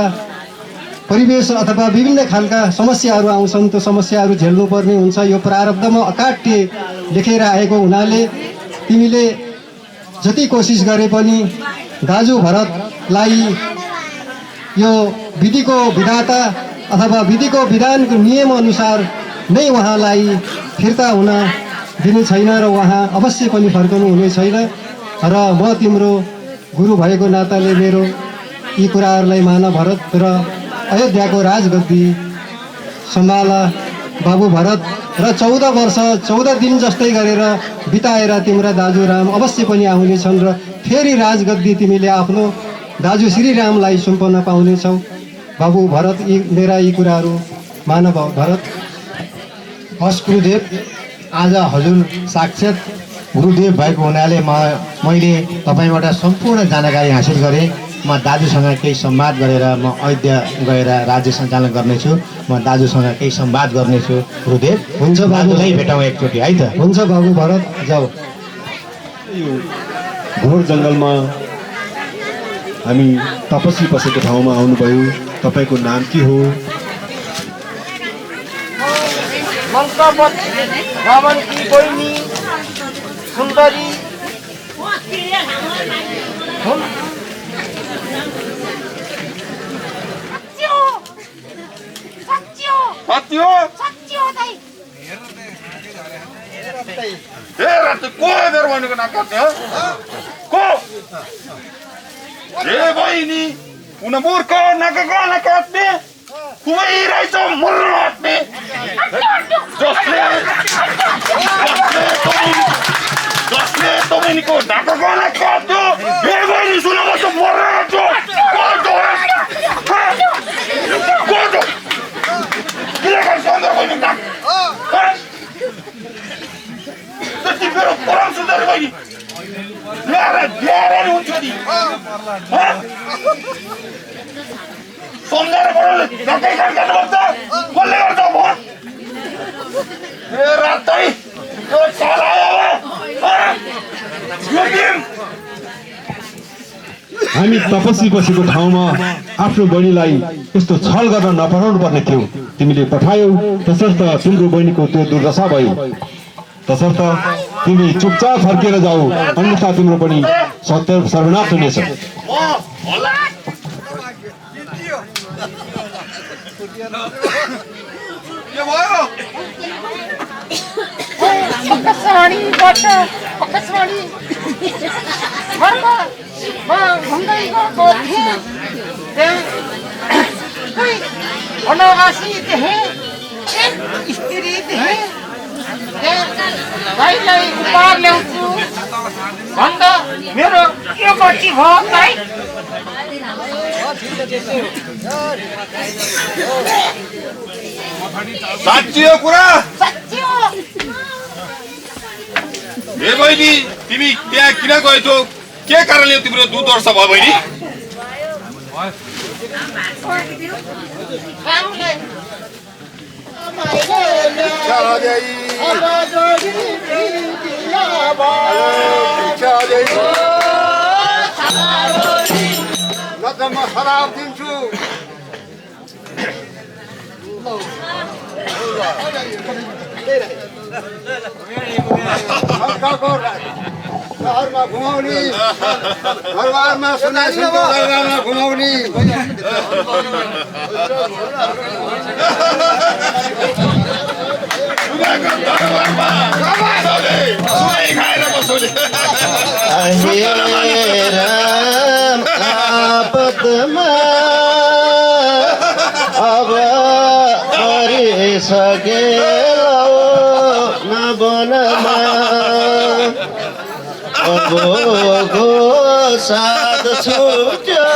परिवेश अथवा विभिन्न खालका समस्याहरू आउँछन्, त्यो समस्याहरू झेल्नुपर्ने हुन्छ। यो प्रारब्धमा अकाट्य लेखेर आएको हुनाले तिमीले जति कोसिस गरे पनि दाजु भरतलाई यो विधिको विधाता अथवा विधिको विधानको नियमअनुसार नै उहाँलाई फिर्ता हुन दिने छैन र उहाँ अवश्य पनि फर्कनु हुने छैन। र म तिम्रो गुरु भएको नाताले मेरो यी कुराहरूलाई मान भरत र अयोध्याको राजगद्दी सम्भाल बाबु भरत र 14 वर्ष 14 दिन जस्तै गरेर बिताएर तिम्रा दाजु राम अवश्य पनि आउनेछन् र फेरि राजगद्दी तिमीले आफ्नो दाजु श्रीरामलाई सुम्पन पाउनेछौ। बाबु भरत मेरा यी कुराहरू मान भरत। हस् गुरुदेव, आज हजुर साक्षात् गुरुदेव भएको हुनाले मैले तपाईँबाट सम्पूर्ण जानकारी हासिल गरेँ। म दाजुसँग केही संवाद गरेर म अयोध्या गएर राज्य सञ्चालन गर्नेछु। म दाजुसँग केही संवाद गर्नेछु गुरुदेव। हुन्छ बाबु, दाजुलाई भेटौँ एकचोटि है त। हुन्छ बाबु भरत, जाऊ। घोर जङ्गलमा हामी तपस्वी बसेको ठाउँमा आउनुभयो। तपाईँको नाम के हो? भवनकी बहिनी सुन्दरी बहिनी उन मूर्ख नकाट्ने कुमाइरहेछ मर्ने जसले तपाईँको ढाका गला काट्यो। हे बहिनी सुन, म त मर्छु। मेरो परम सुन्दर बहिनी हुन्छ नि सम्झेर बढाउनु झट्टै काम गर्नुपर्छ। कसले गर्छ भोट? रातै यो साल आयो हामी तपस्वी बसेको ठाउँमा आफ्नो बहिनीलाई यस्तो छल गर्न नपठाउनु पर्ने थियो। तिमीले पठायौ, तसर्थ तिम्रो बहिनीको त्यो दुर्दशा भयो। तसर्थ तिमी चुपचाप फर्केर जाऊ, अन्यथा तिम्रो पनि सर्वनाश हुनेछ। भाइलाई उपहार ल्याउँछु भन्दा मेरो के गति भयो भाइ? साँच्ची हो कुरा? साँच्ची हो। हे बहिनी, तिमी त्यहाँ किन गएछौ? के कारणले तिम्रो दुध वर्ष भयो बहिनी? म शराब दिन्छु। घरमा घुमाउने, घरबारमा सुनाइसुनको जग्गामा घुमाउने। राम आपतमा अब परिसके नबनमा अबको साथ छुट्यो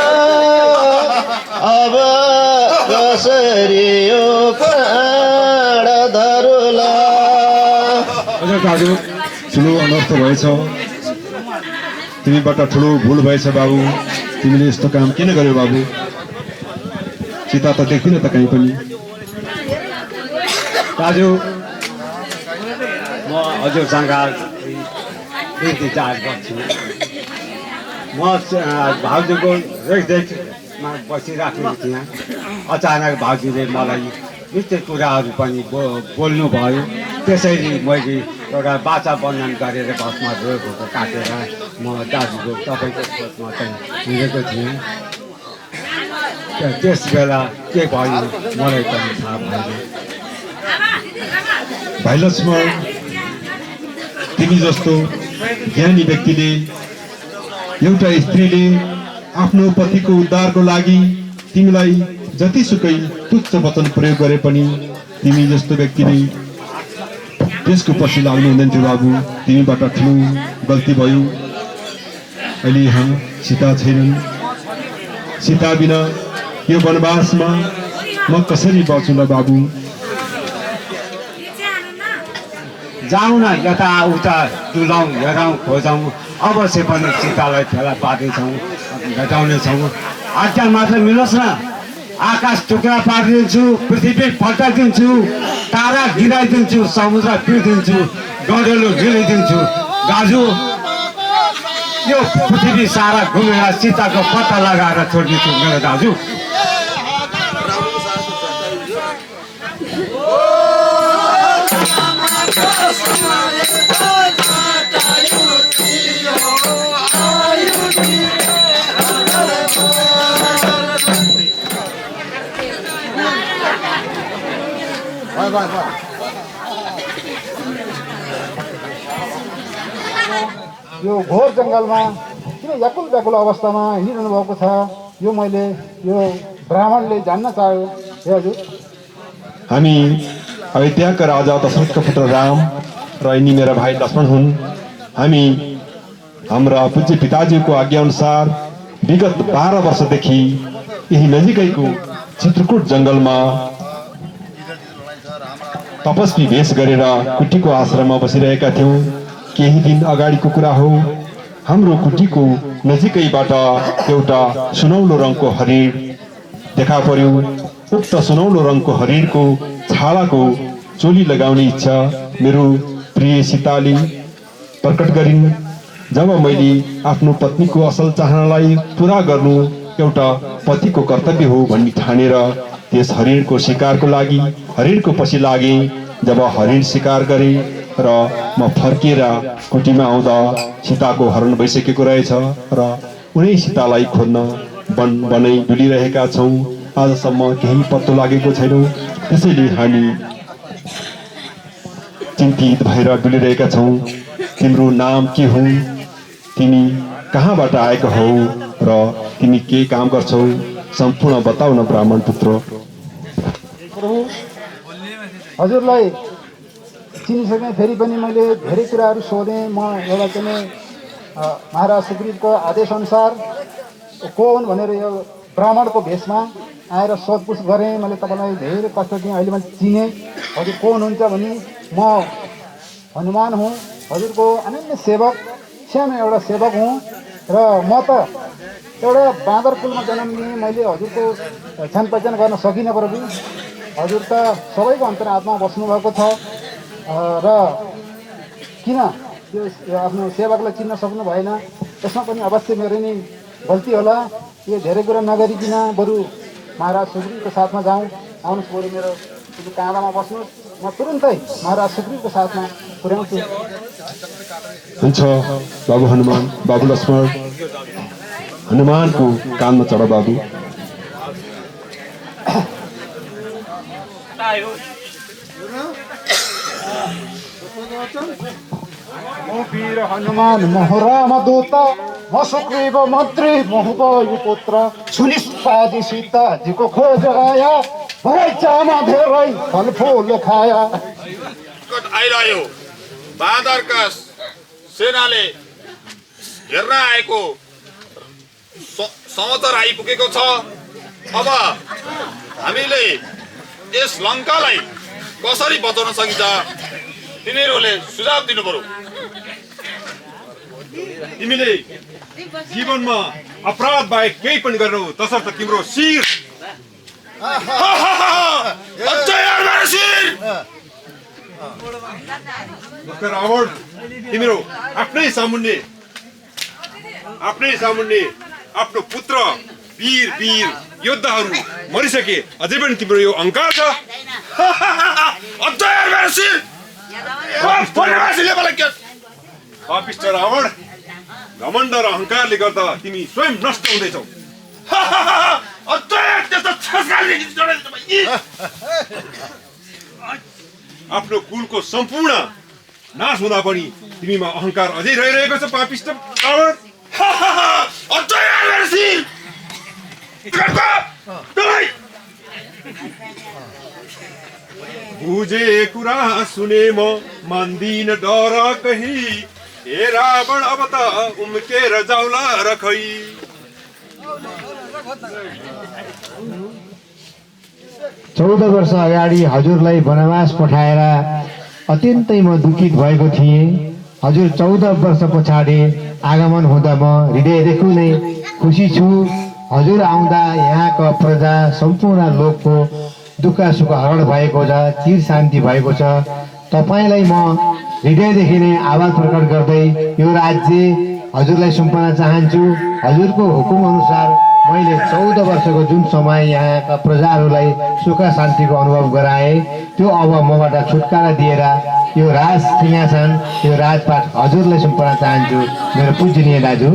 अब कसरी यो प्राण धरुला। दाजु ठुलो अनर्थ भएछ, तिमीबाट ठुलो भुल भएछ बाबु। तिमीले यस्तो काम किन गर्यो बाबु? सीता त देख्दिन त कहीँ पनि। दाजु म हजुरसँग बिन्ती चार्ज गर्छु। म भाउजूको रेखदेखमा बसिराखेको थिएँ। अचानक भाउजूले मलाई नित्य कुराहरू पनि बोल्नु भयो। त्यसैले मैले एउटा बाचा बन्धन गरेर बसमा रोगहरू काटेर म दाजुको तपाईँको खोजमा चाहिँ हिँडेको थिएँ। त्यस बेला के भयो मलाई पनि थाहा भएन। भाइ लक्ष्मण, तिमी जस्तो ज्ञानी व्यक्तिले, एउटा स्त्रीले आफ्नो पतिको उद्धारको लागि तिमीलाई जतिसुकै तुच्छ वचन प्रयोग गरे पनि तिमी जस्तो व्यक्तिले त्यसको पछि लाग्नु हुँदैन थियो बाबु। तिमीबाट ठुलो गल्ती भयो। अहिले यहाँ सीता छैनन्। सीता बिना यो वनवासमा म कसरी बचुला बाबु? जाउँ न, यताउता डुलाउँ, हेरौँ, खोजौँ। अवश्य पनि सीतालाई फेला पार्नेछौँ, भेटाउनेछौँ। आज्ञा मात्र मिलोस् न। आकाश टुक्रा पारिदिन्छु, पृथ्वी फल्टाइदिन्छु, तारा गिराइदिन्छु, समुद्र पिर्दिन्छु, गडेलो गिराइदिन्छु। दाजु यो पृथ्वी सारा घुमेर सीताको पत्ता लगाएर छोडिदिन्छु मेरो दाजु। यो घोर जङ्गलमा किन व्याकुल व्याकुल अवस्थामा हिँडिरहनु भएको छ, यो मैले यो ब्राह्मणले जान्न चाह्यो। हे हजुर, हामी अयोध्याका राजा दशरथका पुत्र राम र यिनी मेरा भाइ लक्ष्मण हुन्। हामी हाम्रा पूज्य पिताजीको आज्ञाअनुसार विगत 12 वर्षदेखि यही नजिकैको चित्रकूट जङ्गलमा तपस्वी भेष गरेर कुटीको आश्रममा बसिरहेका थियौँ। केही दिन अगाडिको कुरा हो, हाम्रो कुटीको नजिकैबाट एउटा सुनौलो रङको हरिण देखा पर्यो। उक्त सुनौलो रङको हरिणको छालाको चोली लगाउने इच्छा मेरो प्रिय सीताले प्रकट गरिन्। जब मैले आफ्नो पत्नीको असल चाहनालाई पुरा गर्नु एउटा पतिको कर्तव्य हो भन्ने ठानेर त्यस हरिणको शिकारको लागि हरिणको पछि लागे। जब हरिण शिकार गरे र म फर्किएर कुटीमा आउँदा सीताको हरण भइसकेको रहेछ र उनै सीतालाई खोज्न वनै डुलिरहेका छौँ। आजसम्म केही पत्तो लागेको छैन। त्यसैले हामी चिन्तित भएर डुलिरहेका छौँ। तिम्रो नाम के हो? तिमी कहाँबाट आएको हौ र तिमी के काम गर्छौ? सम्पूर्ण बताउ न ब्राह्मण पुत्र। हजुरलाई चिनिसकेँ, फेरि पनि मैले धेरै कुराहरू सोधेँ। म एउटा चाहिँ महाराज सुग्रीवको आदेशअनुसार को हुन् भनेर यो ब्राह्मणको भेषमा आएर सोधपुछ गरेँ। मैले तपाईँलाई धेरै कष्ट दिएँ, अहिले मैले चिनेँ। हजुर को हुनुहुन्छ भने म हनुमान हुँ, हजुरको अनन्य सेवक, सानो एउटा सेवक हुँ। र म त एउटा बाँदर कुलमा जन्म लिएँ। मैले हजुरको छान पहिचान गर्न सकिनँ प्रभु। हजुर त सबैको अन्तरात्मा बस्नुभएको छ र किन यो आफ्नो सेवकलाई चिन्न सक्नु भएन? यसमा पनि अवश्य मेरो नै गल्ती होला। यो धेरै कुरा नगरिकन बरु महाराज सुग्रीवको साथमा जाउँ। आउनुहोस्, बरु मेरो काँडामा बस्नुहोस्, म तुरुन्तै महाराज सुग्रीवको साथमा पुर्याउँछु। हुन्छ बाबु हनुमान, बाबु लक्ष्मण, हनुमानको कानमा चढ बाबु। म वीर हनुमान मोहराम दूत म सुग्रीव मन्त्री महुबली पुत्र सुनिष्ठादि सीताजीको खोज आया बगैँचामा धेरै फलफुल खाया। आइरह्यो बाँदरका सेनाले हेर्न आएको समाचार आइपुगेको छ। अब हामीले यस लङ्कालाई कसरी बचाउन सकिन्छ तिनीहरूले सुझाव दिनु पर्यो। तिमीले जीवनमा अपराध बाहेक केही पनि गर्नु तसर्थ तिम्रो शिर रावण तिम्रो आफ्नै सामुन्ने आफ्नो पुत्र वीर योद्धाहरू मरिसके अझै पनि तिम्रो यो अहङ्कार छ। पापिष्ट रावण घमण्ड र अहङ्कारले गर्दा तिमी स्वयं नष्ट हुँदैछौ। आफ्नो कुलको सम्पूर्ण नाश हुँदा पनि तिमीमा अहङ्कार अझै रहिरहेको छ पापिष्ट रावण। बुझे कुरा सुने म मान्दिन डर कही हे रावण अब त उम्केर जाउला रखै। 14 वर्ष अगाडि हजुरलाई वनवास पठाएर अत्यन्तै म दुखित भएको थिएँ। हजुर 14 वर्ष पछाडि आगमन हुँदा म हृदयदेखि नै खुसी छु। हजुर आउँदा यहाँका प्रजा सम्पूर्ण लोकको दुःख सुख हरण भएको छ, चिर शान्ति भएको छ। तपाईँलाई म हृदयदेखि नै आभार प्रकट गर्दै यो राज्य हजुरलाई सुम्पन चाहन्छु। हजुरको हुकुम अनुसार मैले 14 वर्षको जुन समय यहाँका प्रजाहरूलाई सुख शान्तिको अनुभव गराएँ त्यो अब मबाट छुटकारा दिएर यो राज सिंहासन यो राजपाट हजुरलाई सुम्पन चाहन्छु मेरो पूजनीय दाजु।